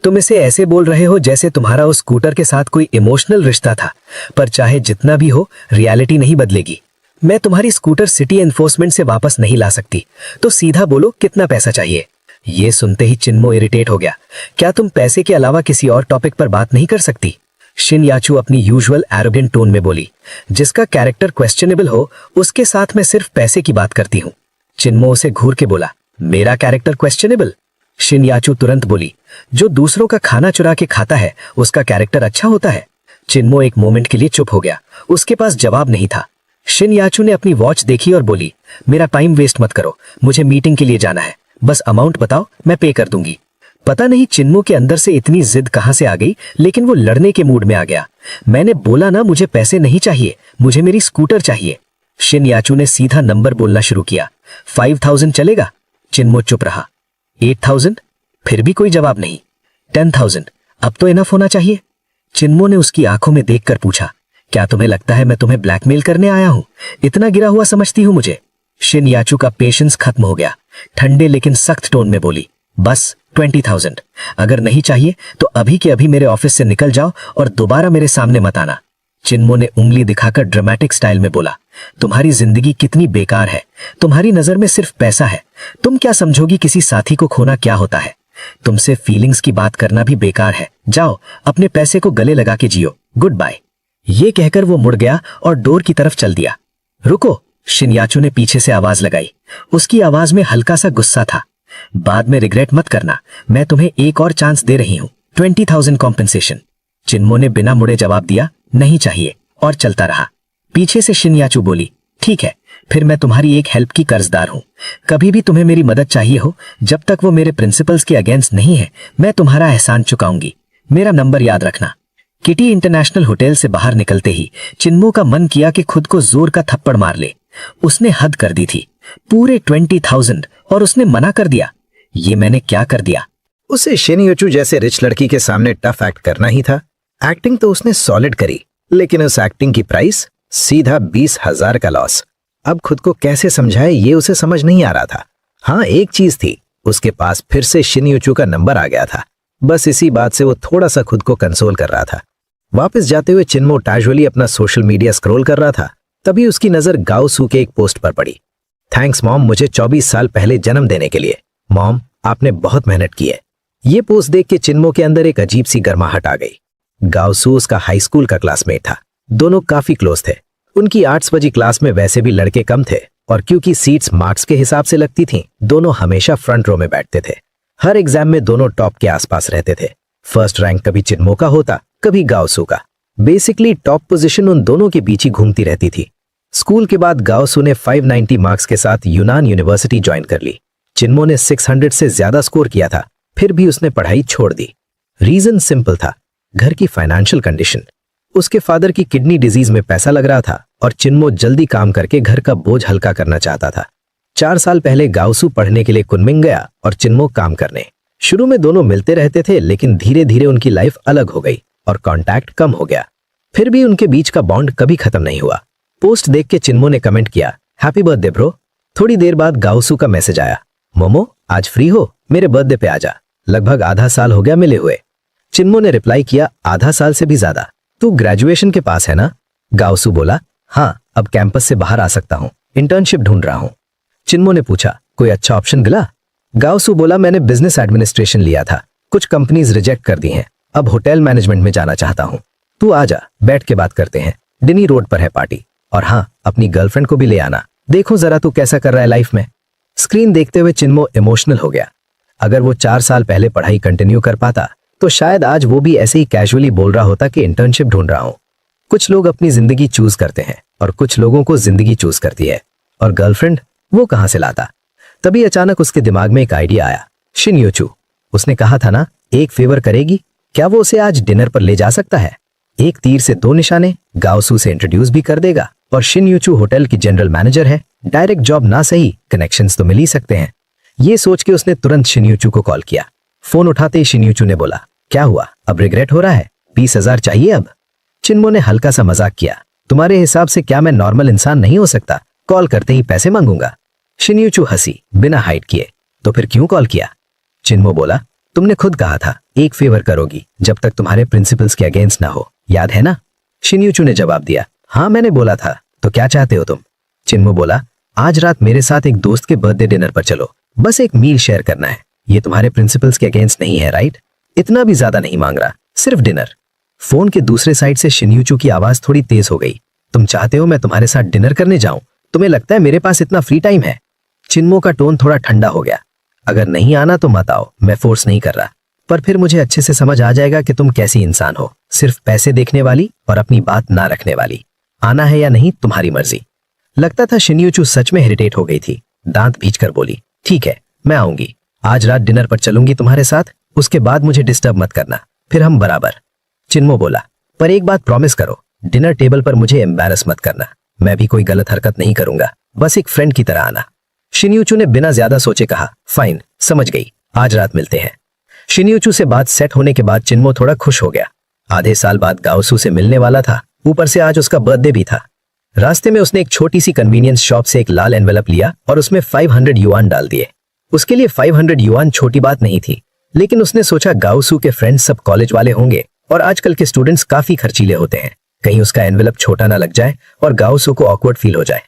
तुम इसे ऐसे बोल रहे हो जैसे तुम्हारा उस स्कूटर के साथ कोई इमोशनल रिश्ता था, पर चाहे जितना भी हो रियलिटी नहीं बदलेगी। मैं तुम्हारी स्कूटर सिटी एनफोर्समेंट से वापस नहीं ला सकती, तो सीधा बोलो कितना पैसा चाहिए। ये सुनते ही चिन्मो इरिटेट हो गया। क्या तुम पैसे के अलावा किसी और टॉपिक पर बात नहीं कर सकती? शिनयाचू अपनी यूजुअल एरोगेंट टोन में बोली, जिसका कैरेक्टर क्वेश्चनेबल हो उसके साथ मैं सिर्फ पैसे की बात करती हूँ। चिन्मो उसे घूर के बोला, मेरा कैरेक्टर क्वेश्चनेबल? शिनयाचू तुरंत बोली, जो दूसरों का खाना चुरा के खाता है उसका कैरेक्टर अच्छा होता है। चिन्मो एक मोमेंट के लिए चुप हो गया। उसके पास जवाब नहीं था। शिनयाचू ने अपनी वॉच देखी और बोली, मेरा टाइम वेस्ट मत करो, मुझे मीटिंग के लिए जाना है। बस अमाउंट बताओ, मैं पे कर दूंगी। पता नहीं चिन्मो के अंदर से इतनी जिद कहां से आ गई, लेकिन वो लड़ने के मूड में आ गया। मैंने बोला ना, मुझे पैसे नहीं चाहिए, मुझे मेरी स्कूटर चाहिए। शिनयाचू ने सीधा नंबर बोलना शुरू किया। 5000 चलेगा? चिन्मो चुप रहा। 8000? फिर भी कोई जवाब नहीं। 10,000? अब तो इनफ होना चाहिए। चिन्मो ने उसकी आंखों में देखकर पूछा, क्या तुम्हें लगता है मैं तुम्हें ब्लैकमेल करने आया हूं? इतना गिरा हुआ समझती हूं मुझे? शिनयाचू का पेशेंस खत्म हो गया। ठंडे लेकिन सख्त टोन में बोली, बस 20,000। अगर नहीं चाहिए तो अभी के अभी मेरे ऑफिस से निकल जाओ और दोबारा मेरे सामने मत आना। चिन्मो ने उंगली दिखाकर ड्रामेटिक स्टाइल में बोला, तुम्हारी जिंदगी कितनी बेकार है। तुम्हारी नजर में सिर्फ पैसा है। तुम क्या समझोगी किसी साथी को खोना क्या होता है? तुमसे फीलिंग्स की बात करना भी बेकार है। जाओ अपने पैसे को गले लगा के जियो, गुड बाय। ये कहकर वो मुड़ गया और डोर की तरफ चल दिया। रुको, शिनयाचू ने पीछे से आवाज लगाई। उसकी आवाज में हल्का सा गुस्सा था। बाद में रिग्रेट मत करना, मैं तुम्हें एक और चांस दे रही हूं। 20,000 कॉम्पेंसेशन। चिन्मो ने बिना मुड़े जवाब दिया, नहीं चाहिए, और चलता रहा। पीछे से शिनयाचू बोली, ठीक है, फिर मैं तुम्हारी एक हेल्प की कर्जदार हूं। कभी भी तुम्हें मेरी मदद चाहिए हो, जब तक वो मेरे प्रिंसिपल्स के अगेंस्ट नहीं है, मैं तुम्हारा एहसान चुकाऊंगी। मेरा नंबर याद रखना। किटी इंटरनेशनल होटल से बाहर निकलते ही चिन्मो का मन किया कि खुद को जोर का थप्पड़ मार ले। उसने हद कर दी थी। पूरे 20,000 और उसने मना कर दिया। ये मैंने क्या कर दिया? उसे शिनयाचू जैसे रिच लड़की के सामने टफ एक्ट करना ही था। एक्टिंग तो उसने सॉलिड करी, लेकिन उस एक्टिंग की प्राइस सीधा 20,000 का लॉस। अब खुद को कैसे समझाए ये उसे समझ नहीं आ रहा था। हाँ, एक चीज थी, उसके पास फिर से शिनयाचू का नंबर आ गया था। बस इसी बात से वो थोड़ा सा खुद को कंसोल कर रहा था। वापस जाते हुए चिन्मो कैजुअली अपना सोशल मीडिया स्क्रॉल कर रहा था। तभी उसकी नजर गाओसू के एक पोस्ट पर पड़ी। थैंक्स मॉम, मुझे 24 साल पहले जन्म देने के लिए। मॉम, आपने बहुत मेहनत की है। ये पोस्ट देख के चिन्मो के अंदर एक अजीब सी गर्माहट आ गई। गाओसू उसका हाई स्कूल का क्लासमेट था। दोनों काफी क्लोज थे। उनकी आर्ट्स वाली क्लास में वैसे भी लड़के कम थे, और क्योंकि सीट्स मार्क्स के हिसाब से लगती थीं, दोनों हमेशा फ्रंट रो में बैठते थे। हर एग्जाम में दोनों टॉप के आसपास रहते थे। फर्स्ट रैंक कभी चिन्मो का होता, कभी गाओसू का। बेसिकली टॉप पोजीशन उन दोनों के बीच ही घूमती रहती थी। स्कूल के बाद गाओसू ने 590 मार्क्स के साथ यूनान यूनिवर्सिटी ज्वाइन कर ली। चिन्मो ने 600 से ज्यादा स्कोर किया था, फिर भी उसने पढ़ाई छोड़ दी। रीजन सिंपल था, घर की फाइनेंशियल कंडीशन। उसके फादर की किडनी डिजीज में पैसा लग रहा था और चिन्मो जल्दी काम करके घर का बोझ हल्का करना चाहता था। 4 साल पहले गाओसू पढ़ने के लिए कुनमिंग गया और चिन्मो काम करने। शुरू में दोनों मिलते रहते थे, लेकिन धीरे धीरे उनकी लाइफ अलग हो गई और कांटेक्ट कम हो गया। फिर भी उनके बीच का बॉन्ड कभी खत्म नहीं हुआ। पोस्ट देख के चिन्मो ने कमेंट किया, हैप्पी बर्थडे ब्रो। थोड़ी देर बाद गाओसू का मैसेज आया, मोमो आज फ्री हो, मेरे बर्थडे पे आजा। लगभग आधा साल हो गया मिले हुए। चिन्मो ने रिप्लाई किया, आधा साल से भी ज्यादा। तू ग्रेजुएशन के पास है ना? गाओसू बोला, हाँ, अब कैंपस से बाहर आ सकता हूँ, इंटर्नशिप ढूंढ रहा हूँ। चिन्मो ने पूछा, कोई अच्छा ऑप्शन मिला? गाओसू बोला, मैंने बिजनेस एडमिनिस्ट्रेशन लिया था, कुछ कंपनीज रिजेक्ट कर दी हैं, अब होटल मैनेजमेंट में जाना चाहता हूँ। तू आ जा, बैठ के बात करते हैं, डिनी रोड पर है पार्टी, और हाँ, अपनी गर्लफ्रेंड को भी ले आना, देखो जरा तू कैसा कर रहा है लाइफ में। स्क्रीन देखते हुए चिन्मो इमोशनल हो गया। अगर वो 4 साल पहले पढ़ाई कंटिन्यू कर पाता तो शायद आज वो भी ऐसे ही कैजुअली बोल रहा होता कि इंटर्नशिप ढूंढ रहा हूं। कुछ लोग अपनी जिंदगी चूज करते हैं और कुछ लोगों को जिंदगी चूज करती है, और गर्लफ्रेंड वो कहां से लाता। तभी अचानक उसके दिमाग में एक आइडिया आया। शिन यूचू, उसने कहा था ना, एक फेवर करेगी, क्या वो उसे आज डिनर पर ले जा सकता है? एक तीर से 2 निशाने, गाओसू से इंट्रोड्यूस भी कर देगा, और शिन यूचू होटल की जनरल मैनेजर है, डायरेक्ट जॉब ना सही, कनेक्शंस तो मिल ही सकते हैं। ये सोच के उसने तुरंत शिन यूचू को कॉल किया। फोन उठाते ही शिन यूचू ने बोला, क्या हुआ, अब रिग्रेट हो रहा है? 20,000 चाहिए अब? चिन्मो ने हल्का सा मजाक किया, तुम्हारे हिसाब से क्या मैं नॉर्मल इंसान नहीं हो सकता, कॉल करते ही पैसे मांगूंगा? शिन यूचू हंसी, बिना हाइड किए, तो फिर क्यों कॉल किया? चिन्मो बोला, तुमने खुद कहा था एक फेवर करोगी जब तक तुम्हारे प्रिंसिपल्स के अगेंस्ट ना हो, याद है ना? शिन यूचू ने जवाब दिया, हाँ मैंने बोला था, तो क्या चाहते हो तुम? चिन्मो बोला, आज रात मेरे साथ एक दोस्त के बर्थडे डिनर पर चलो, बस एक मील शेयर करना है, ये तुम्हारे प्रिंसिपल्स के अगेंस्ट नहीं है, राइट? इतना भी ज्यादा नहीं मांग रहा, सिर्फ डिनर। फोन के दूसरे साइड से शिन यूचू की आवाज थोड़ी तेज हो गई, तुम चाहते हो मैं तुम्हारे साथ डिनर करने जाऊं? तुम्हें लगता है मेरे पास इतना फ्री टाइम है? चिन्मो का टोन थोड़ा ठंडा हो गया, अगर नहीं आना तो मत आओ, मैं फोर्स नहीं कर रहा, पर फिर मुझे अच्छे से समझ आ जाएगा कि तुम कैसी इंसान हो, सिर्फ पैसे देखने वाली और अपनी बात ना रखने वाली। आना है या नहीं तुम्हारी मर्जी। लगता था शिन यूचू सच में इरिटेट हो गई थी। दांत भींचकर बोली, ठीक है, मैं आऊंगी, आज रात डिनर पर चलूंगी तुम्हारे साथ, उसके बाद मुझे डिस्टर्ब मत करना, फिर हम बराबर। चिन्मो बोला, पर एक बात प्रॉमिस करो, डिनर टेबल पर मुझे एम्बैरस मत करना, मैं भी कोई गलत हरकत नहीं करूंगा, बस एक फ्रेंड की तरह आना। शिन यूचू ने बिना ज्यादा सोचे कहा, फाइन, समझ गई, आज रात मिलते हैं। शिन यूचू से बात सेट होने के बाद चिन्मो थोड़ा खुश हो गया। आधे साल बाद गाओसू से मिलने वाला था, ऊपर से आज उसका बर्थडे भी था। रास्ते में उसने एक छोटी सी कन्वीनियंस शॉप से एक लाल एनवेलप लिया और उसमें 500 युआन डाल दिए। उसके लिए 500 युआन छोटी बात नहीं थी, लेकिन उसने सोचा गाओसू के फ्रेंड्स सब कॉलेज वाले होंगे और आजकल के स्टूडेंट्स काफी खर्चीले होते हैं, कहीं उसका एनवेलप छोटा ना लग जाए और गाओसू को ऑकवर्ड फील हो जाए।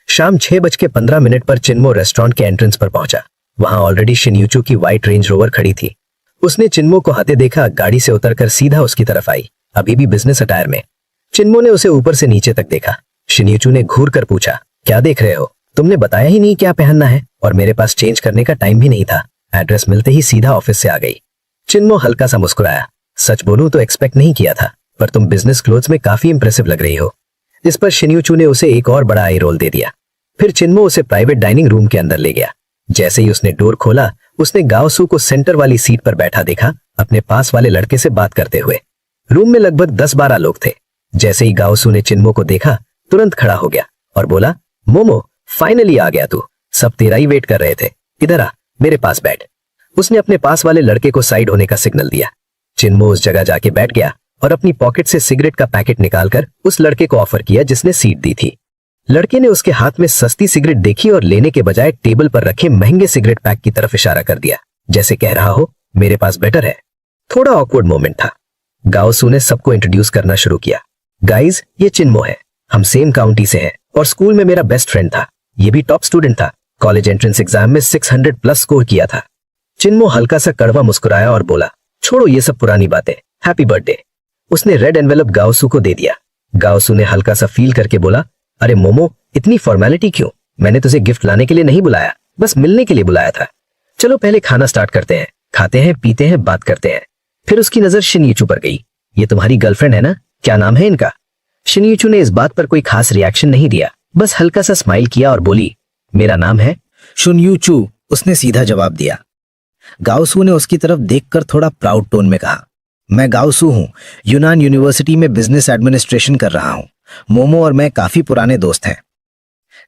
शाम 6:15 पर चिन्मो रेस्टोरेंट के एंट्रेंस पर पहुंचा। वहां ऑलरेडी शिन यूचू की व्हाइट रेंज रोवर खड़ी थी। उसने चिन्मो को आते देखा, गाड़ी से उतरकर सीधा उसकी तरफ आई, अभी भी बिजनेस अटायर में। चिन्मो ने उसे ऊपर से नीचे तक देखा। शिन यूचू ने घूर कर पूछा, क्या देख रहे हो? तुमने बताया ही नहीं क्या पहनना है, और मेरे पास चेंज करने का टाइम भी नहीं था। एड्रेस मिलते ही सीधा ऑफिस से आ गई। चिन्मो हल्का सा मुस्कुराया, सच बोलूं तो एक्सपेक्ट नहीं किया था, पर तुम बिजनेस क्लोथ्स में काफी इंप्रेसिव लग रही हो। इस पर शिन यूचू ने उसे एक और बड़ा आई रोल दे दिया। फिर चिन्मो उसे प्राइवेट डाइनिंग रूम के अंदर ले गया। जैसे ही उसने डोर खोला, उसने गाओसू को सेंटर वाली सीट पर बैठा देखा, अपने पास वाले लड़के से बात करते हुए। रूम में लगभग 10-12 लोग थे। जैसे ही गाओसू ने चिन्मो को देखा, तुरंत खड़ा हो गया और बोला, मोमो, फाइनली आ गया तू, सब तेरा ही वेट कर रहे थे, इधर आ, मेरे पास बैठ। उसने अपने पास वाले लड़के को साइड होने का सिग्नल दिया। चिन्मो उस जगह जाके बैठ गया और अपनी पॉकेट से सिगरेट का पैकेट निकालकर उस लड़के को ऑफर किया जिसने सीट दी थी। लड़के ने उसके हाथ में सस्ती सिगरेट देखी और लेने के बजाय टेबल पर रखे महंगे सिगरेट पैक की तरफ इशारा कर दिया, जैसे कह रहा हो मेरे पास बेटर है। थोड़ा ऑकवर्ड मोमेंट था। गाओसू ने सबको इंट्रोड्यूस करना शुरू किया। गाइज, ये चिन्मो है, हम सेम काउंटी से हैं और स्कूल में मेरा बेस्ट फ्रेंड था, ये भी टॉप स्टूडेंट था, कॉलेज एंट्रेंस एग्जाम में 600+ स्कोर किया था। चिन्मो हल्का सा कड़वा मुस्कुराया और बोला, छोड़ो ये सब पुरानी बातें, हैप्पी बर्थडे। उसने रेड एनवेलप गाओसू को दे दिया। गाओसू ने हल्का सा फील करके बोला, अरे मोमो, इतनी फॉर्मेलिटी क्यों? मैंने तुझे गिफ्ट लाने के लिए नहीं बुलाया, बस मिलने के लिए बुलाया था। चलो पहले खाना स्टार्ट करते हैं, खाते हैं, पीते हैं, बात करते हैं। फिर उसकी नजर शिन यूचू पर गई। ये तुम्हारी गर्लफ्रेंड है ना? क्या नाम है इनका? शिन यूचू ने इस बात पर कोई खास रिएक्शन नहीं दिया, बस हल्का सा स्माइल किया और बोली, मेरा नाम है शुन यूचू, उसने सीधा जवाब दिया। गाओसू ने उसकी तरफ देखकर थोड़ा प्राउड टोन में कहा, मैं गाओसू हूँ, यूनान यूनिवर्सिटी में बिजनेस एडमिनिस्ट्रेशन कर रहा हूँ। मोमो और मैं काफी पुराने दोस्त हैं।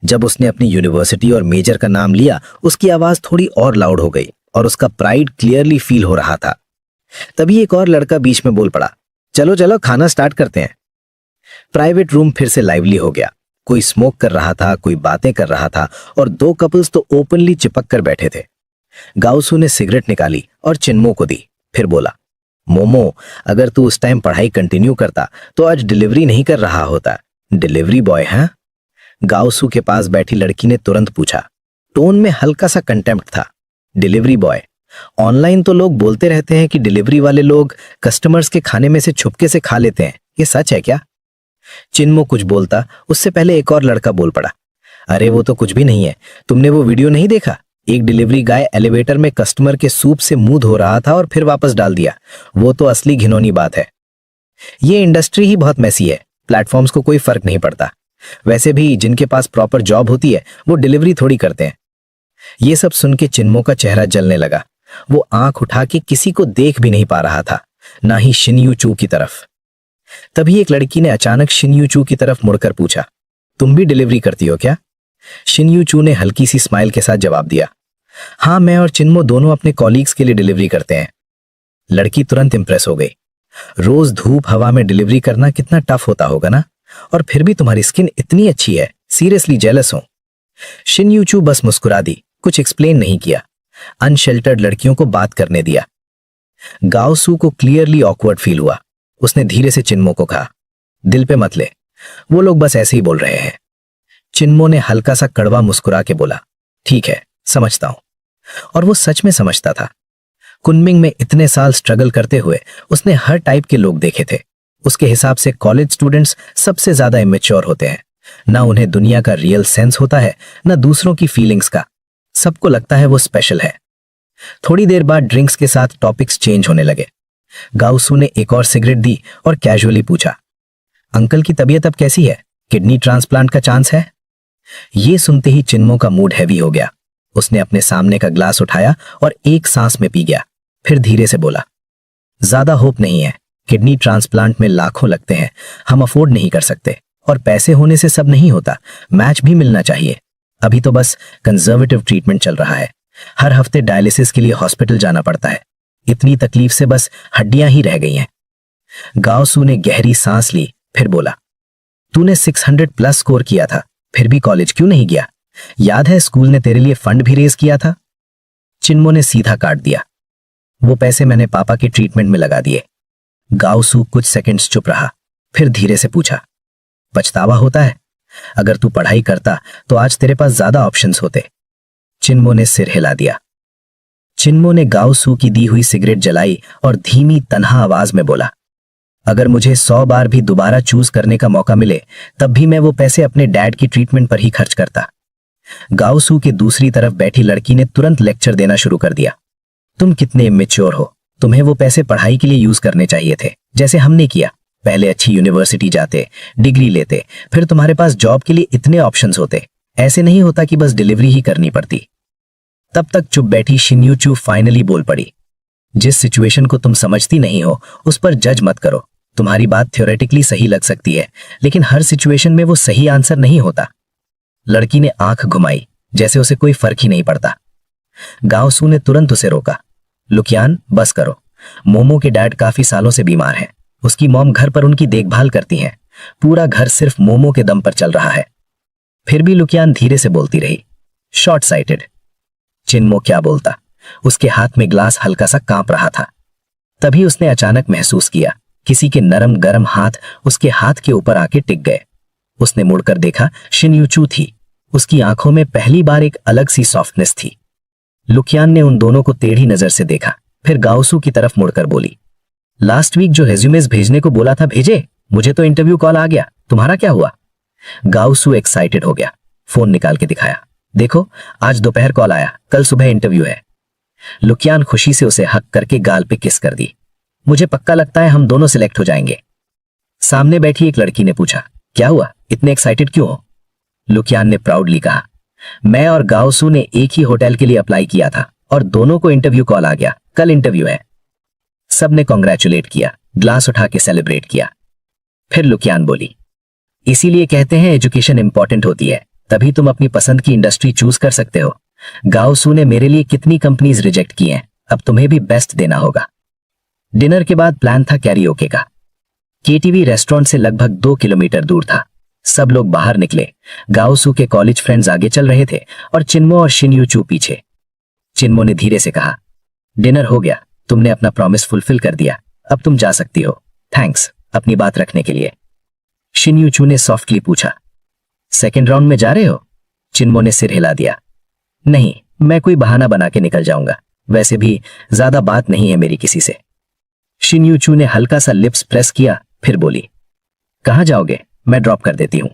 जब उसने अपनी यूनिवर्सिटी और मेजर का नाम लिया, उसकी आवाज थोड़ी और लाउड हो गई और उसका प्राइड क्लियरली फील हो रहा था। तभी एक और लड़का बीच में बोल पड़ा, चलो चलो खाना स्टार्ट करते हैं। प्राइवेट रूम फिर से लाइवली हो गया। कोई स्मोक कर रहा था, कोई बातें कर रहा था और 2 कपल्स तो ओपनली चिपक कर बैठे थे। गाओसू ने सिगरेट निकाली और चिन्मो को दी, फिर बोला, मोमो, अगर तू उस टाइम पढ़ाई कंटिन्यू करता तो आज डिलीवरी नहीं कर रहा होता। डिलीवरी बॉय है? गाओसू के पास बैठी लड़की ने तुरंत पूछा। टोन में हल्का सा कंटेम्प्ट था। Delivery boy? ऑनलाइन तो लोग बोलते रहते हैं कि डिलीवरी वाले लोग कस्टमर्स के खाने में से छुपके से खा लेते हैं, ये सच है क्या? चिन्मो कुछ बोलता उससे पहले एक और लड़का बोल पड़ा। अरे वो तो कुछ भी नहीं है, तुमने वो वीडियो नहीं देखा? एक डिलीवरी गाय एलिवेटर में कस्टमर के सूप से मुंह धो रहा था और फिर वापस डाल दिया। वो तो असली घिनौनी बात है। ये इंडस्ट्री ही बहुत मैसी है, प्लेटफॉर्म्स को कोई फर्क नहीं पड़ता। वैसे भी जिनके पास प्रॉपर जॉब होती है वो डिलीवरी थोड़ी करते हैं। ये सब सुन के चिन्मो का चेहरा जलने लगा। वो आंख उठा के किसी को देख भी नहीं पा रहा था, ना ही शिनयू चू की तरफ। तभी एक लड़की ने अचानक शिनयू चू की तरफ मुड़कर पूछा, तुम भी डिलीवरी करती हो क्या? शिनयू चू ने हल्की सी स्माइल के साथ जवाब दिया, हाँ, मैं और चिन्मो दोनों अपने कॉलीग्स के लिए डिलीवरी करते हैं। लड़की तुरंत इंप्रेस हो गई। रोज धूप हवा में डिलीवरी करना कितना टफ होता होगा ना, और फिर भी तुम्हारी स्किन इतनी अच्छी है, सीरियसली जेलस हूं। शिनयू चू बस मुस्कुरा दी, कुछ एक्सप्लेन नहीं किया। अनशेल्टर्ड लड़कियों को बात करने दिया। गाओसू को क्लियरली ऑकवर्ड फील हुआ। उसने धीरे से चिन्मो को कहा, दिल पे मत ले, वो लोग बस ऐसे ही बोल रहे हैं। चिन्मो ने हल्का सा कड़वा मुस्कुरा के बोला, ठीक है, समझता हूं। और वो सच में समझता था। कुनमिंग में इतने साल स्ट्रगल करते हुए उसने हर टाइप के लोग देखे थे। उसके हिसाब से कॉलेज स्टूडेंट्स सबसे ज्यादा इमेच्योर होते हैं। ना उन्हें दुनिया का रियल सेंस होता है, ना दूसरों की फीलिंग्स का। सबको लगता है वो स्पेशल है। थोड़ी देर बाद ड्रिंक्स के साथ टॉपिक्स चेंज होने लगे। गाओसू ने एक और सिगरेट दी और कैजुअली पूछा, अंकल की तबीयत अब कैसी है? किडनी ट्रांसप्लांट का चांस है? ये सुनते ही चिन्मो का मूड हैवी हो गया। उसने अपने सामने का ग्लास उठाया और एक सांस में पी गया। फिर धीरे से बोला, ज्यादा होप नहीं है। किडनी ट्रांसप्लांट में लाखों लगते हैं, हम अफोर्ड नहीं कर सकते। और पैसे होने से सब नहीं होता, मैच भी मिलना चाहिए। अभी तो बस कंजर्वेटिव ट्रीटमेंट चल रहा है। हर हफ्ते डायलिसिस के लिए हॉस्पिटल जाना पड़ता है। इतनी तकलीफ से बस हड्डियां ही रह गई हैं। गाओसू ने गहरी सांस ली, फिर बोला, तूने 600 प्लस स्कोर किया था, फिर भी कॉलेज क्यों नहीं गया? याद है स्कूल ने तेरे लिए फंड भी रेज किया था? चिन्मो ने सीधा काट दिया, वो पैसे मैंने पापा के ट्रीटमेंट में लगा दिए। गाओसू कुछ सेकंड्स चुप रहा, फिर धीरे से पूछा, पछतावा होता है? अगर तू पढ़ाई करता तो आज तेरे पास ज्यादा ऑप्शंस होते। चिन्मो ने सिर हिला दिया। चिन्मो ने गाओसू की दी हुई सिगरेट जलाई और धीमी तन्हा आवाज में बोला, अगर मुझे 100 बार भी दोबारा चूज करने का मौका मिले तब भी मैं वो पैसे अपने डैड की ट्रीटमेंट पर ही खर्च करता। गाओसू के दूसरी तरफ बैठी लड़की ने तुरंत लेक्चर देना शुरू कर दिया, तुम कितने इमेच्योर हो। तुम्हें वो पैसे पढ़ाई के लिए यूज करने चाहिए थे, जैसे हमने किया। पहले अच्छी यूनिवर्सिटी जाते, डिग्री लेते, फिर तुम्हारे पास जॉब के लिए इतने ऑप्शंस होते। ऐसे नहीं होता कि बस डिलीवरी ही करनी पड़ती। तब तक चुप बैठी शिन्यू चू फाइनली बोल पड़ी, जिस सिचुएशन को तुम समझती नहीं हो उस पर जज मत करो। तुम्हारी बात थ्योरेटिकली सही लग सकती है, लेकिन हर सिचुएशन में वो सही आंसर नहीं होता। लड़की ने आंख घुमाई, जैसे उसे कोई फर्क ही नहीं पड़ता। गाओसू ने तुरंत उसे रोका, लुकियान, बस करो। मोमो के डैड काफी सालों से बीमार हैं। उसकी मॉम घर पर उनकी देखभाल करती हैं। पूरा घर सिर्फ मोमो के दम पर चल रहा है। फिर भी लुकियान धीरे से बोलती रही, शॉर्ट साइटेड। चिन्मो क्या बोलता, उसके हाथ में ग्लास हल्का सा कांप रहा था। तभी उसने अचानक महसूस किया किसी के नरम गरम हाथ उसके हाथ के ऊपर आके टिक गए। उसने मुड़कर देखा, शिन्यू चू थी। उसकी आंखों में पहली बार एक अलग सी सॉफ्टनेस थी। लुकियान ने उन दोनों को टेढ़ी नजर से देखा, फिर गाओसू की तरफ मुड़कर बोली, लास्ट वीक जो रेज्यूमेस भेजने को बोला था भेजे? मुझे तो इंटरव्यू कॉल आ गया, तुम्हारा क्या हुआ? गाओसू एक्साइटेड हो गया, फोन निकाल के दिखाया, देखो आज दोपहर कॉल आया, कल सुबह इंटरव्यू है। लुकियान खुशी से उसे हक करके गाल पे किस कर दी। मुझे पक्का लगता है हम दोनों सिलेक्ट हो जाएंगे। सामने बैठी एक लड़की ने पूछा, क्या हुआ, इतने एक्साइटेड क्यों हो? लुकियान ने प्राउडली कहा, मैं और गाओसू ने एक ही होटल के लिए अप्लाई किया था और दोनों को इंटरव्यू कॉल आ गया, कल इंटरव्यू है। सबने कॉन्ग्रेचुलेट किया, ग्लास उठा के सेलिब्रेट किया। फिर लुकियान बोली, इसीलिए कहते हैं एजुकेशन इंपॉर्टेंट होती है, तभी तुम अपनी पसंद की इंडस्ट्री चूज कर सकते हो। गाओसू ने मेरे लिए कितनी कंपनीज रिजेक्ट की हैं, अब तुम्हें भी बेस्ट देना होगा। डिनर के बाद प्लान था कैरियोके का। केटीवी रेस्टोरेंट से लगभग 2 किलोमीटर दूर था। सब लोग बाहर निकले। गाओसू के कॉलेज फ्रेंड्स आगे चल रहे थे और चिन्मो और शिन्यू चू पीछे। चिन्मो ने धीरे से कहा, डिनर हो गया, तुमने अपना प्रॉमिस फुलफिल कर दिया, अब तुम जा सकती हो। थैंक्स अपनी बात रखने के लिए। शिनयूचू ने सॉफ्टली पूछा। सेकेंड राउंड में जा रहे हो? चिन्मो ने सिर हिला दिया। नहीं, मैं कोई बहाना बना के निकल जाऊंगा, वैसे भी ज्यादा बात नहीं है मेरी किसी से। शिनयूचू ने हल्का सा लिप्स प्रेस किया, फिर बोली, कहाँ जाओगे? मैं ड्रॉप कर देती हूं।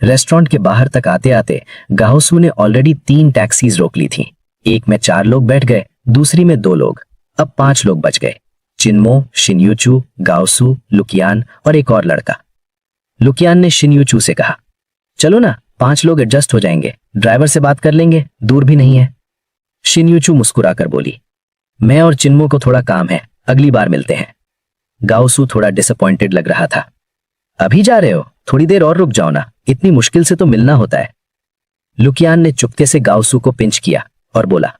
रेस्टोरेंट के बाहर तक आते आते गाओसू ने ऑलरेडी 3 टैक्सीज रोक ली थी। एक में 4 लोग बैठ गए, दूसरी में 2 लोग। अब 5 लोग बच गए। चिन्मो, शिनयूचू, गाओसू, लुकियान और एक और लड़का। लुकियान ने शिनयूचू से कहा, चलो ना, 5 लोग एडजस्ट हो जाएंगे, ड्राइवर से बात कर लेंगे, दूर भी नहीं है। शिनयूचू मुस्कुराकर बोली, मैं और चिन्मो को थोड़ा काम है, अगली बार मिलते हैं। गाओसू थोड़ा डिसअपॉइंटेड लग रहा था। अभी जा रहे हो? थोड़ी देर और रुक जाओ ना, इतनी मुश्किल से तो मिलना होता है। लुकियान ने चुपके से गाओसू को पिंच किया और बोला,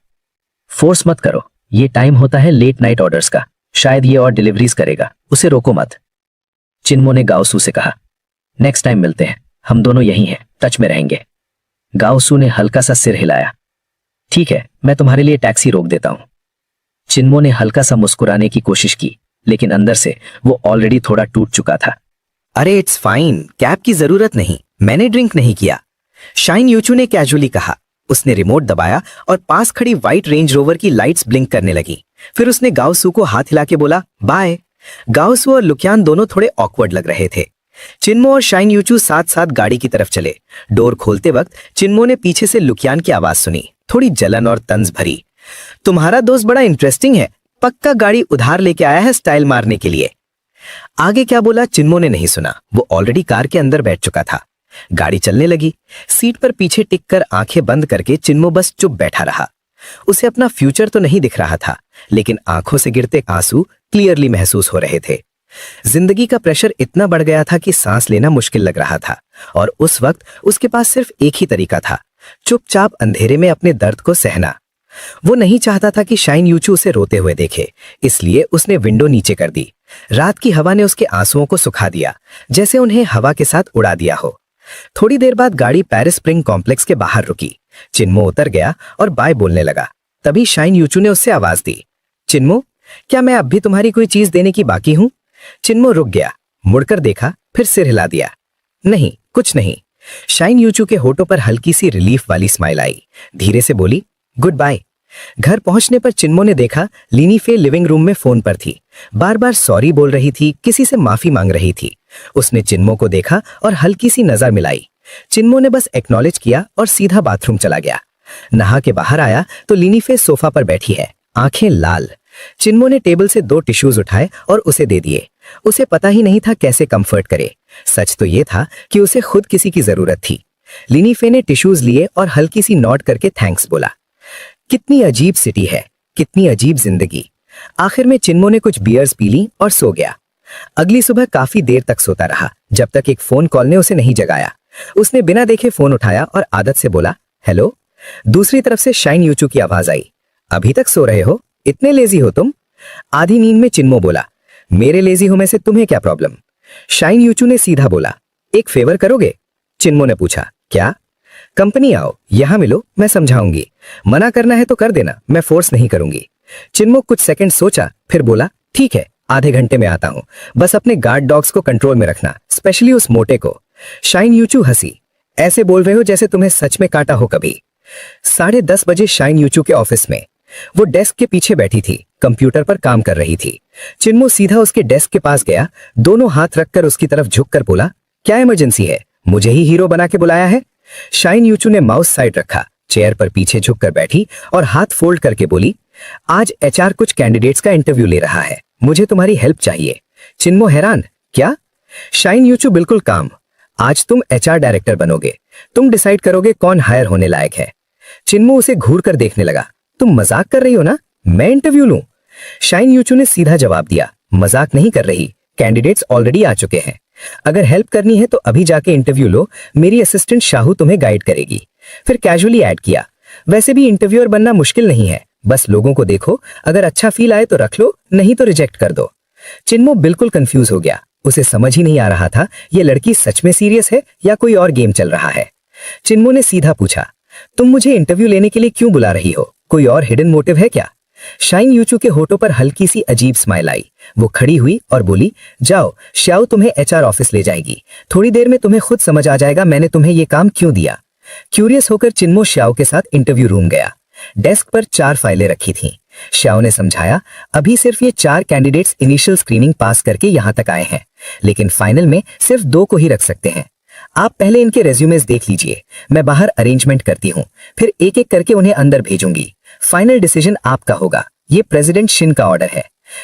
फोर्स मत करो, ये टाइम होता है लेट नाइट ऑर्डर्स का, शायद ये और डिलीवरीज करेगा, उसे रोको मत। चिन्मो ने गाओसू से कहा, नेक्स्ट टाइम मिलते हैं, हम दोनों यहीं हैं, टच में रहेंगे। गाओसू ने हल्का सा सिर हिलाया। ठीक है, मैं तुम्हारे लिए टैक्सी रोक देता हूं। चिन्मो ने हल्का सा मुस्कुराने की कोशिश की, लेकिन अंदर से वो ऑलरेडी थोड़ा टूट चुका था। अरे इट्स फाइन, कैब की जरूरत नहीं, मैंने ड्रिंक नहीं किया, शिनयूचू ने कैजुअली कहा। उसने रिमोट दबाया और पास खड़ी व्हाइट रेंज रोवर की लाइट्स ब्लिंक करने लगी। फिर उसने गाओसू को हाथ हिला के बोला, बाय। गाओसू और लुकियान दोनों थोड़े ऑकवर्ड लग रहे थे। चिन्मो और शिनयूचू साथ साथ गाड़ी की तरफ चले। डोर खोलते वक्त चिन्मो ने पीछे से लुकियान की आवाज सुनी, थोड़ी जलन और तंज भरी। तुम्हारा दोस्त बड़ा इंटरेस्टिंग है, पक्का गाड़ी उधार लेके आया है स्टाइल मारने के लिए। आगे क्या बोला चिन्मो ने नहीं सुना, वो ऑलरेडी कार के अंदर बैठ चुका था। गाड़ी चलने लगी। सीट पर पीछे टिक कर आंखें बंद करके चिन्मो बस चुप बैठा रहा। उसे अपना फ्यूचर तो नहीं दिख रहा था, लेकिन आंखों से गिरते आंसू क्लियरली महसूस हो रहे थे। जिंदगी का प्रेशर इतना बढ़ गया था कि सांस लेना मुश्किल लग रहा था, और उस वक्त उसके पास सिर्फ एक ही तरीका था, चुपचाप अंधेरे में अपने दर्द को सहना। वो नहीं चाहता था कि शिनयूचू उसे रोते हुए देखे, इसलिए उसने विंडो नीचे कर दी। रात की हवा ने उसके आंसुओं को सुखा दिया, जैसे उन्हें हवा के साथ उड़ा दिया हो। थोड़ी देर बाद गाड़ी पेरिस स्प्रिंग कॉम्प्लेक्स के बाहर रुकी। चिन्मो उतर गया और बाय बोलने लगा। तभी शिनयूचू ने उससे आवाज दी, चिन्मो, क्या मैं अब भी तुम्हारी कोई चीज देने की बाकी हूं? चिन्मो रुक गया, मुड़कर देखा, फिर सिर हिला दिया। नहीं, कुछ नहीं। शिनयूचू के होठों पर हल्की सी रिलीफ वाली स्माइल आई। धीरे से बोली, गुड बाय। घर पहुंचने पर चिन्मो ने देखा लीनी फे लिविंग रूम में फोन पर थी, बार बार सॉरी बोल रही थी, किसी से माफी मांग रही थी। उसने चिन्मो को देखा और हल्की सी नजर मिलाई। चिन्मो ने बस एक्नॉलेज किया और सीधा बाथरूम चला गया। नहा के बाहर आया तो लीनी फे सोफा पर बैठी है, आंखें लाल। चिन्मो ने टेबल से 2 टिश्यूज उठाए और उसे दे दिए। उसे पता ही नहीं था कैसे कंफर्ट करे। सच तो ये था कि उसे खुद किसी की जरूरत थी। लीनी फे ने टिश्यूज लिए और हल्की सी नॉड करके थैंक्स बोला। कितनी अजीब सिटी है, कितनी अजीब जिंदगी। आखिर में चिन्मो ने कुछ बियर्स पी ली और सो गया। अगली सुबह काफी देर तक सोता रहा, जब तक एक फोन कॉल ने उसे नहीं जगाया। उसने बिना देखे फोन उठाया और आदत से बोला, हेलो। दूसरी तरफ से शिनयूचू की आवाज आई, अभी तक सो रहे हो? इतने लेजी हो तुम? आधी नींद में चिन्मो बोला, मेरे लेजी होने से तुम्हें क्या प्रॉब्लम? शिनयूचू ने सीधा बोला, एक फेवर करोगे? चिन्मो ने पूछा, क्या? कंपनी आओ, यहां मिलो, मैं समझाऊंगी। मना करना है तो कर देना, मैं फोर्स नहीं करूंगी। चिन्मो कुछ सेकंड सोचा, फिर बोला, ठीक है, आधे घंटे में आता हूं, बस अपने गार्ड डॉग्स को कंट्रोल में रखना, स्पेशली उस मोटे को। शिनयूचू हंसी, ऐसे बोल रहे हो जैसे तुम्हें सच में काटा हो कभी। 10:30 बजे शिनयूचू के ऑफिस में वो डेस्क के पीछे बैठी थी, कंप्यूटर पर काम कर रही थी। चिन्मो सीधा उसके डेस्क के पास गया, दोनों हाथ रखकर उसकी तरफ झुककर बोला, क्या इमरजेंसी है? मुझे ही हीरो बना के बुलाया है? शिनयूचू ने माउस साइड रखा, चेयर पर पीछे झुककर बैठी और हाथ फोल्ड करके बोली, आज एचआर कुछ कैंडिडेट्स का इंटरव्यू ले रहा है, मुझे तुम्हारी हेल्प चाहिए। चिन्मो हैरान, क्या? शिनयूचू बिल्कुल काम, आज तुम एचआर डायरेक्टर बनोगे, तुम डिसाइड करोगे कौन हायर होने लायक है। चिन्मो उसे घूर कर देखने लगा, तुम मजाक कर रही हो ना, मैं इंटरव्यू लूं? शिनयूचू ने सीधा जवाब दिया, मजाक नहीं कर रही, कैंडिडेट्स ऑलरेडी आ चुके हैं, अगर हेल्प करनी है तो अभी जाके इंटरव्यू लो, मेरी असिस्टेंट शाहू तुम्हें गाइड करेगी। फिर कैजुअली ऐड किया, वैसे भी इंटरव्यूअर बनना मुश्किल नहीं है, बस लोगों को देखो, अगर अच्छा फील आए तो रख लो, नहीं तो रिजेक्ट कर दो। चिन्मो बिल्कुल कंफ्यूज हो गया, उसे समझ ही नहीं आ रहा था ये लड़की सच में सीरियस है या कोई और गेम चल रहा है। चिन्मो ने सीधा पूछा, तुम मुझे इंटरव्यू लेने के लिए क्यों बुला रही हो, कोई और हिडन मोटिव है क्या? शाइन यूचू के होठों पर हल्की सी अजीब स्माइल आई। वो खड़ी हुई और बोली, जाओ, श्याओ तुम्हें एचआर ऑफिस ले जाएगी। थोड़ी देर में तुम्हें खुद समझ आ जाएगा मैंने तुम्हें ये काम क्यों दिया। क्यूरियस होकर चिन्मो श्याओ के साथ इंटरव्यू रूम गया। डेस्क पर 4 फाइलें रखी थीं। श्याओ ने समझाया, अभी सिर्फ ये 4 कैंडिडेट्स इनिशियल स्क्रीनिंग पास करके यहां तक आए हैं, लेकिन फाइनल में सिर्फ 2 को ही रख सकते हैं। आप पहले इनके रेज्यूमेस देख लीजिए, मैं बाहर अरेंजमेंट करती हूँ, फिर एक एक करके उन्हें अंदर भेजूंगी। फाइनल डिसीजन आपका होगा। ये प्रेसिडेंट शिन का ऑर्डर है।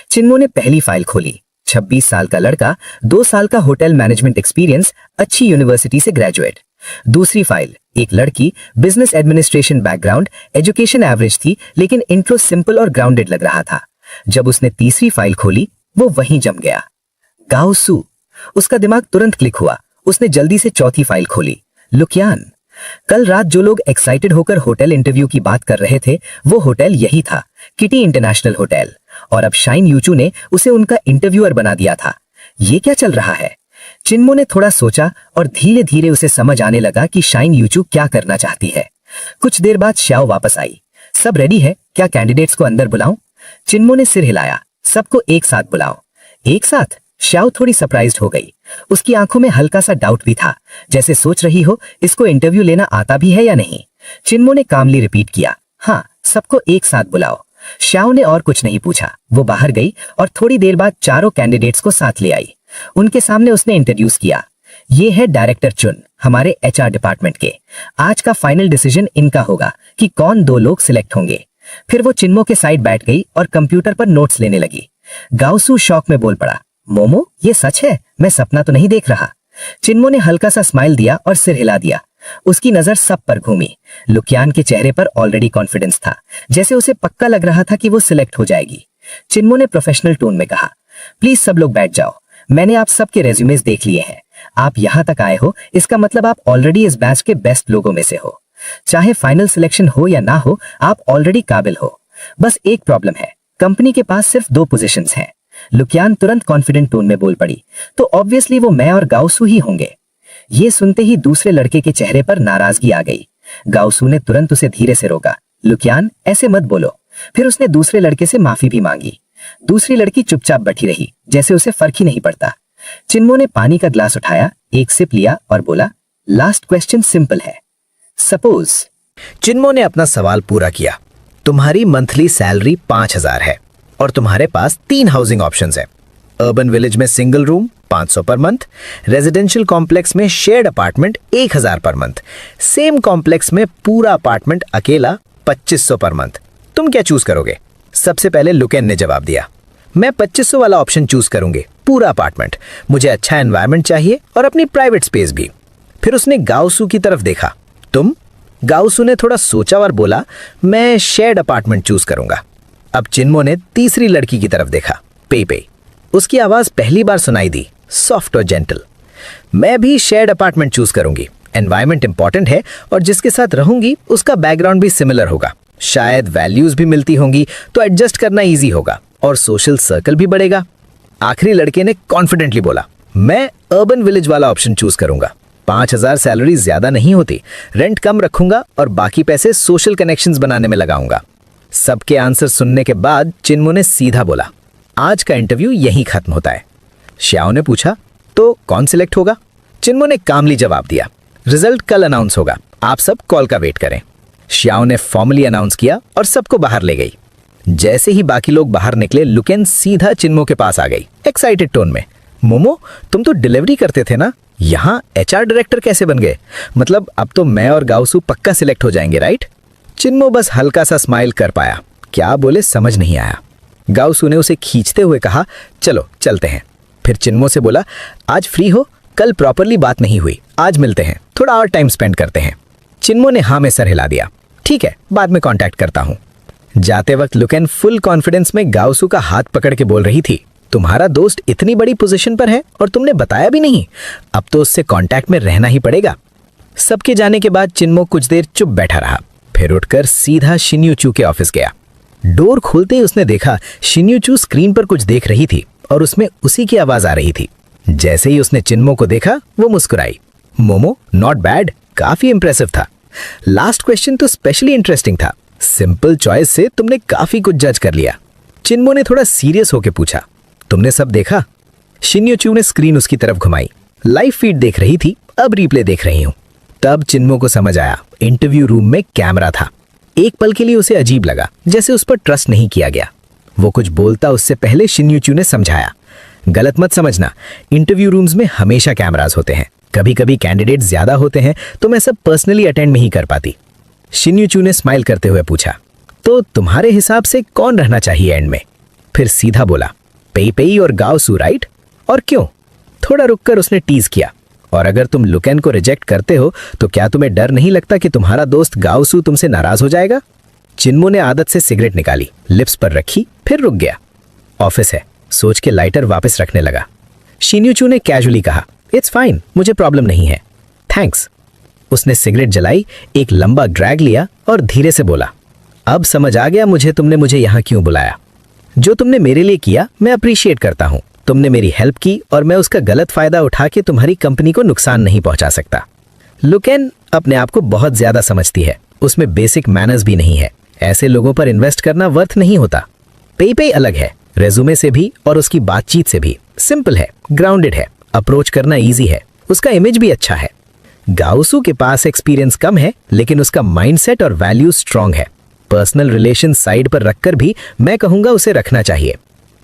चिन्मो ने पहली फाइल खोली। 26 साल का लड़का, 2 साल का होटल मैनेजमेंट एक्सपीरियंस, अच्छी यूनिवर्सिटी से ग्रेजुएट। दूसरी फाइल, एक लड़की, business administration background, education average थी लेकिन इंट्रो सिंपल और ग्राउंडेड लग रहा था। जब उसने तीसरी फाइल खोली, वो वहीं जम गया, गाओ सू। उसका दिमाग तुरंत क्लिक हुआ। उसने जल्दी से चौथी फाइल खोली, लुकियान। कल रात जो लोग एक्साइटेड होकर होटल इंटरव्यू की बात कर रहे थे, वो होटल यही था, किटी इंटरनेशनल होटल। और अब शाइन यूचू ने उसे उनका इंटरव्यूअर बना दिया था। ये क्या चल रहा है? चिन्मो ने थोड़ा सोचा और धीरे धीरे उसे समझ आने लगा कि शाइन यूचू क्या करना चाहती है। कुछ देर बाद श्याओ वापस आई। सब रेडी है, क्या कैंडिडेट्स को अंदर बुलाऊं? चिन्मो ने सिर हिलाया, सबको एक साथ बुलाओ। एक साथ? श्याओ थोड़ी सरप्राइज्ड हो गई। उसकी आंखों में हल्का सा डाउट भी था, जैसे सोच रही हो इसको इंटरव्यू लेना आता भी है या नहीं। चिन्मो ने कामली रिपीट किया, हाँ, सबको एक साथ बुलाओ। श्याओ ने और कुछ नहीं पूछा। वो बाहर गई और थोड़ी देर बाद चारों कैंडिडेट्स को साथ ले आई। उनके सामने उसने इंट्रोड्यूस किया, ये है डायरेक्टर चुन, हमारे एचआर डिपार्टमेंट के। आज का फाइनल डिसीजन इनका होगा कि कौन 2 लोग सिलेक्ट होंगे। फिर वो चिन्मो के साइड बैठ गई और कंप्यूटर पर नोट्स लेने लगी। गाओसू शौक में बोल पड़ा, मोमो, ये सच है? मैं सपना तो नहीं देख रहा। चिन्मो ने हल्का सा स्माइल दिया और सिर हिला दिया। उसकी नजर सब पर घूमी। लुकियान के चेहरे पर ऑलरेडी कॉन्फिडेंस था, जैसे उसे पक्का लग रहा था कि वो सिलेक्ट हो जाएगी। चिन्मो ने प्रोफेशनल टोन में कहा, प्लीज सब लोग बैठ जाओ, मैंने आप सबके रेज्यूमेस देख लिए हैं। आप यहां तक आए हो, इसका मतलब आप ऑलरेडी इस बैच के बेस्ट लोगों में से हो। चाहे फाइनल सिलेक्शन हो या ना हो, आप ऑलरेडी काबिल हो। बस एक प्रॉब्लम है, कंपनी के पास सिर्फ 2 पोजीशंस हैं। लुकियान तुरंत कॉन्फिडेंट टोन में बोल पड़ी, तो ऑब्वियसली वो मैं और गाओसू ही होंगे। ये सुनते ही दूसरे लड़के के चेहरे पर नाराजगी आ गई। गाओसू ने तुरंत उसे धीरे से रोका, लुकियान, ऐसे मत बोलो। फिर उसने दूसरे लड़के से माफी भी मांगी। दूसरी लड़की चुपचाप बैठी रही, जैसे उसे फर्क ही नहीं पड़ता। चिन्मो ने पानी का ग्लास उठाया, एक सिप लिया और बोला, लास्ट क्वेश्चन सिंपल है। सपोज। चिन्मो ने अपना सवाल पूरा किया। तुम्हारी मंथली सैलरी 5000 है और तुम्हारे पास 3 हाउसिंग ऑप्शंस है। अर्बन विलेज में single room 500 per month, residential complex में shared apartment 1000 per month, same complex में पूरा अपार्टमेंट अकेला 2500 पर मंथ। तुम क्या चूज करोगे? सबसे पहले लुकेन ने जवाब दिया, मैं 2500 वाला ऑप्शन चूज करूंगी, पूरा अपार्टमेंट। मुझे अच्छा एनवायरनमेंट चाहिए और अपनी प्राइवेट स्पेस भी। फिर उसने गाओसू की तरफ देखा। तुम? गाओसू ने थोड़ा सोचा और बोला, मैं शेयर्ड अपार्टमेंट चूज करूंगा। अब चिन्मो ने तीसरी लड़की की तरफ देखा, पे पे। उसकी आवाज पहली बार सुनाई दी, सॉफ्ट और जेंटल। मैं भी शेयर्ड अपार्टमेंट चूज करूंगी। एनवायरनमेंट इंपॉर्टेंट है और जिसके साथ रहूंगी उसका बैकग्राउंड भी सिमिलर होगा। शायद वैल्यूज भी मिलती होंगी तो एडजस्ट करना इजी होगा और सोशल सर्कल भी बढ़ेगा। आखिरी लड़के ने कॉन्फिडेंटली बोला, मैं अर्बन विलेज वाला ऑप्शन चूज करूंगा। 5000 सैलरी ज्यादा नहीं होती, रेंट कम रखूंगा और बाकी पैसे सोशल कनेक्शंस बनाने में लगाऊंगा। सबके आंसर सुनने के बाद चिन्मो ने सीधा बोला, आज का इंटरव्यू यहीं खत्म होता है। श्याओ ने पूछा, तो कौन सिलेक्ट होगा? चिन्मो ने कामली जवाब दिया, रिजल्ट कल अनाउंस होगा, आप सब कॉल का वेट करें। श्याओ ने फॉर्मली अनाउंस किया और सबको बाहर ले गई। जैसे ही बाकी लोग बाहर निकले, लुकेन सीधा चिन्मो के पास आ गई, एक्साइटेड टोन में, मोमो, तुम तो डिलीवरी करते थे ना, यहाँ एचआर डायरेक्टर कैसे बन गए? मतलब अब तो मैं और गाओसू पक्का सिलेक्ट हो जाएंगे, राइट? चिन्मो बस हल्का सा स्माइल कर पाया, क्या बोले समझ नहीं आया। गाओसू ने उसे खींचते हुए कहा, चलो चलते हैं। फिर चिन्मो से बोला, आज फ्री हो? कल प्रॉपरली बात नहीं हुई, आज मिलते हैं, थोड़ा और टाइम स्पेंड करते हैं। चिन्मो ने हाँ में सर हिला दिया, ठीक है, बाद में कांटेक्ट करता हूँ। जाते वक्त लुकेन फुल कॉन्फिडेंस में गाओसू का हाथ पकड़ के बोल रही थी, तुम्हारा दोस्त इतनी बड़ी पोजीशन पर है और तुमने बताया भी नहीं, अब तो उससे कांटेक्ट में रहना ही पड़ेगा। सबके जाने के बाद चिन्मो कुछ देर चुप बैठा रहा, फिर उठकर सीधा शिन्यूचू के ऑफिस गया। डोर खोलते ही उसने देखा शिन्यूचू स्क्रीन पर कुछ देख रही थी और उसमें उसी की आवाज आ रही थी। जैसे ही उसने चिन्मो को देखा, वो मुस्कुराई, मोमो, नॉट बैड, काफी इंप्रेसिव था। लास्ट क्वेश्चन तो स्पेशली इंटरेस्टिंग था, सिंपल चॉइस से तुमने काफी कुछ जज कर लिया। चिन्मो ने थोड़ा सीरियस होकर पूछा, तुमने सब देखा? शिन्योचू ने स्क्रीन उसकी तरफ घुमाई। लाइव फीड देख रही थी, अब रिप्ले देख रही हूं। तब चिन्मो को समझ आया इंटरव्यू रूम में कैमरा था। एक पल के लिए उसे अजीब लगा, जैसे उस पर ट्रस्ट नहीं किया गया। वो कुछ बोलता उससे पहले शिन्योचू ने समझाया, गलत मत समझना, इंटरव्यू रूम्स में हमेशा कैमरास होते हैं। कभी कभी कैंडिडेट ज्यादा होते हैं तो मैं सब पर्सनली अटेंड नहीं कर पाती। शिन्योचू ने स्माइल करते हुए पूछा, तो तुम्हारे हिसाब से कौन रहना चाहिए एंड में? फिर सीधा बोला, पेई और गाओसू, राइट? और क्यों? थोड़ा रुककर उसने टीज किया, और अगर तुम लुकेन को रिजेक्ट करते हो तो क्या तुम्हें डर नहीं लगता कि तुम्हारा दोस्त गाओसू तुमसे नाराज हो जाएगा? चिन्मो ने आदत से सिगरेट निकाली, लिप्स पर रखी, फिर रुक गया। ऑफिस है, सोच के लाइटर वापस रखने लगा। शिन्योचू ने कैजुअली कहा, इट्स फाइन, मुझे प्रॉब्लम नहीं है, थैंक्स। उसने सिगरेट जलाई, एक लंबा ड्रैग लिया और धीरे से बोला, अब समझ आ गया तुमने मुझे यहाँ क्यों बुलाया। जो तुमने मेरे लिए किया मैं अप्रिशिएट करता हूँ। तुमने मेरी हेल्प की और मैं उसका गलत फायदा उठा के तुम्हारी कंपनी को नुकसान नहीं पहुंचा सकता। लुकेन अपने आप को बहुत ज्यादा समझती है, उसमें बेसिक मैनर्स भी नहीं है। ऐसे लोगों पर इन्वेस्ट करना वर्थ नहीं होता। पेई अलग है, रेज्यूमे से भी और उसकी बातचीत से भी। सिंपल है, ग्राउंडेड है, अप्रोच करना इजी है, उसका इमेज भी अच्छा है। गाओसू के पास एक्सपीरियंस कम है, लेकिन उसका माइंडसेट और वैल्यू स्ट्रांग है। पर्सनल रिलेशन साइड पर रखकर भी मैं कहूंगा उसे रखना चाहिए।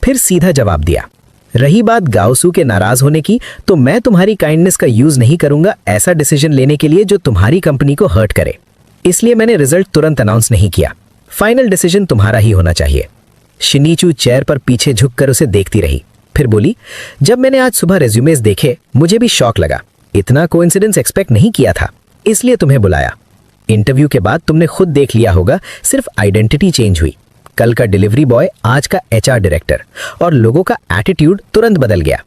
फिर सीधा जवाब दिया, रही बात गाओसू के नाराज होने की, तो मैं तुम्हारी काइंडनेस का यूज नहीं करूंगा ऐसा डिसीजन लेने के लिए जो तुम्हारी कंपनी को हर्ट करे। इसलिए मैंने रिजल्ट तुरंत अनाउंस नहीं किया। फाइनल डिसीजन तुम्हारा ही होना चाहिए। शिन्योचू चेयर पर पीछे झुककर उसे देखती रही, फिर बोली, जब मैंने आज सुबह रेज्यूमेस देखे मुझे भी शॉक लगा। इतना कोइंसिडेंस एक्सपेक्ट नहीं किया था, इसलिए तुम्हें बुलाया। इंटरव्यू के बाद तुमने खुद देख लिया होगा, सिर्फ आइडेंटिटी चेंज हुई। कल का डिलीवरी बॉय आज का एचआर डायरेक्टर, और लोगों का एटीट्यूड तुरंत बदल गया।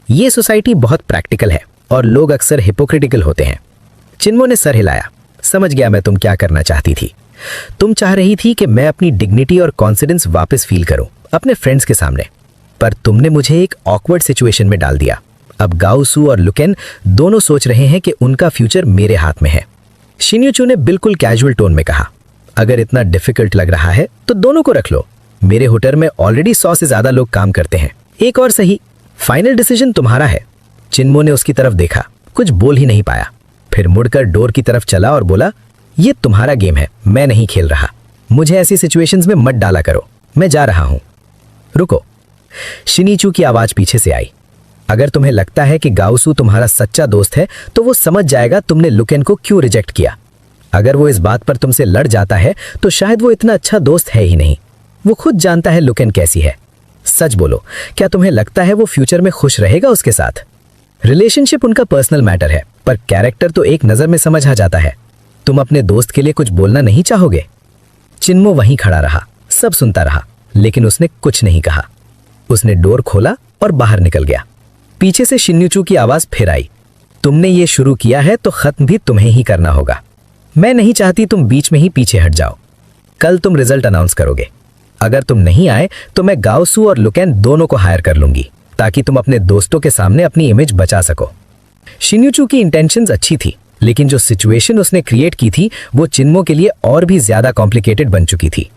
ये सोसाइटी बहुत प्रैक्टिकल है और लोग अक्सर हिपोक्रिटिकल होते हैं। चिन्मो ने सर हिलाया, समझ गया मैं तुम क्या करना चाहती थी। तुम चाह रही थी कि मैं अपनी डिग्निटी और कॉन्फिडेंस वापस फील करूं अपने फ्रेंड्स के सामने, पर तुमने मुझे एक ऑकवर्ड सिचुएशन में डाल दिया। अब गाओसू और लुकेन दोनों सोच रहे हैं कि उनका फ्यूचर मेरे हाथ में है। शिन्योचू ने बिल्कुल कैजुअल टोन में कहा, अगर इतना डिफिकल्ट लग रहा है तो दोनों को रख लो। मेरे होटल में ऑलरेडी 100 से ज्यादा लोग काम करते हैं, एक और सही। फाइनल डिसीजन तुम्हारा है। चिन्मो ने उसकी तरफ देखा, कुछ बोल ही नहीं पाया। फिर मुड़कर डोर की तरफ चला और बोला, ये तुम्हारा गेम है, मैं नहीं खेल रहा। मुझे ऐसी सिचुएशंस में मत डाला करो, मैं जा रहा हूं। रुको। शिन्योचू की आवाज पीछे से आई, अगर तुम्हें लगता है कि गाओसू तुम्हारा सच्चा दोस्त है तो वो समझ जाएगा तुमने लुकेन को क्यों रिजेक्ट किया। अगर वो इस बात पर तुमसे लड़ जाता है तो शायद वो इतना अच्छा दोस्त है ही नहीं। वो खुद जानता है लुकेन कैसी है। सच बोलो, क्या तुम्हें लगता है वो फ्यूचर में खुश रहेगा उसके साथ? रिलेशनशिप उनका पर्सनल मैटर है, पर कैरेक्टर तो एक नजर में समझ आ जाता है। तुम अपने दोस्त के लिए कुछ बोलना नहीं चाहोगे? चिन्मो वहीं खड़ा रहा, सब सुनता रहा, लेकिन उसने कुछ नहीं कहा। उसने डोर खोला और बाहर निकल गया। पीछे से शिन्योचू की आवाज फिर आई, तुमने ये शुरू किया है तो खत्म भी तुम्हें ही करना होगा। मैं नहीं चाहती तुम बीच में ही पीछे हट जाओ। कल तुम रिजल्ट अनाउंस करोगे। अगर तुम नहीं आए तो मैं गाओसू और लुकेन दोनों को हायर कर लूंगी, ताकि तुम अपने दोस्तों के सामने अपनी इमेज बचा सको। शिन्योचू की इंटेंशंस अच्छी थी, लेकिन जो सिचुएशन उसने क्रिएट की थी वो चिन्मो के लिए और भी ज्यादा कॉम्प्लिकेटेड बन चुकी थी।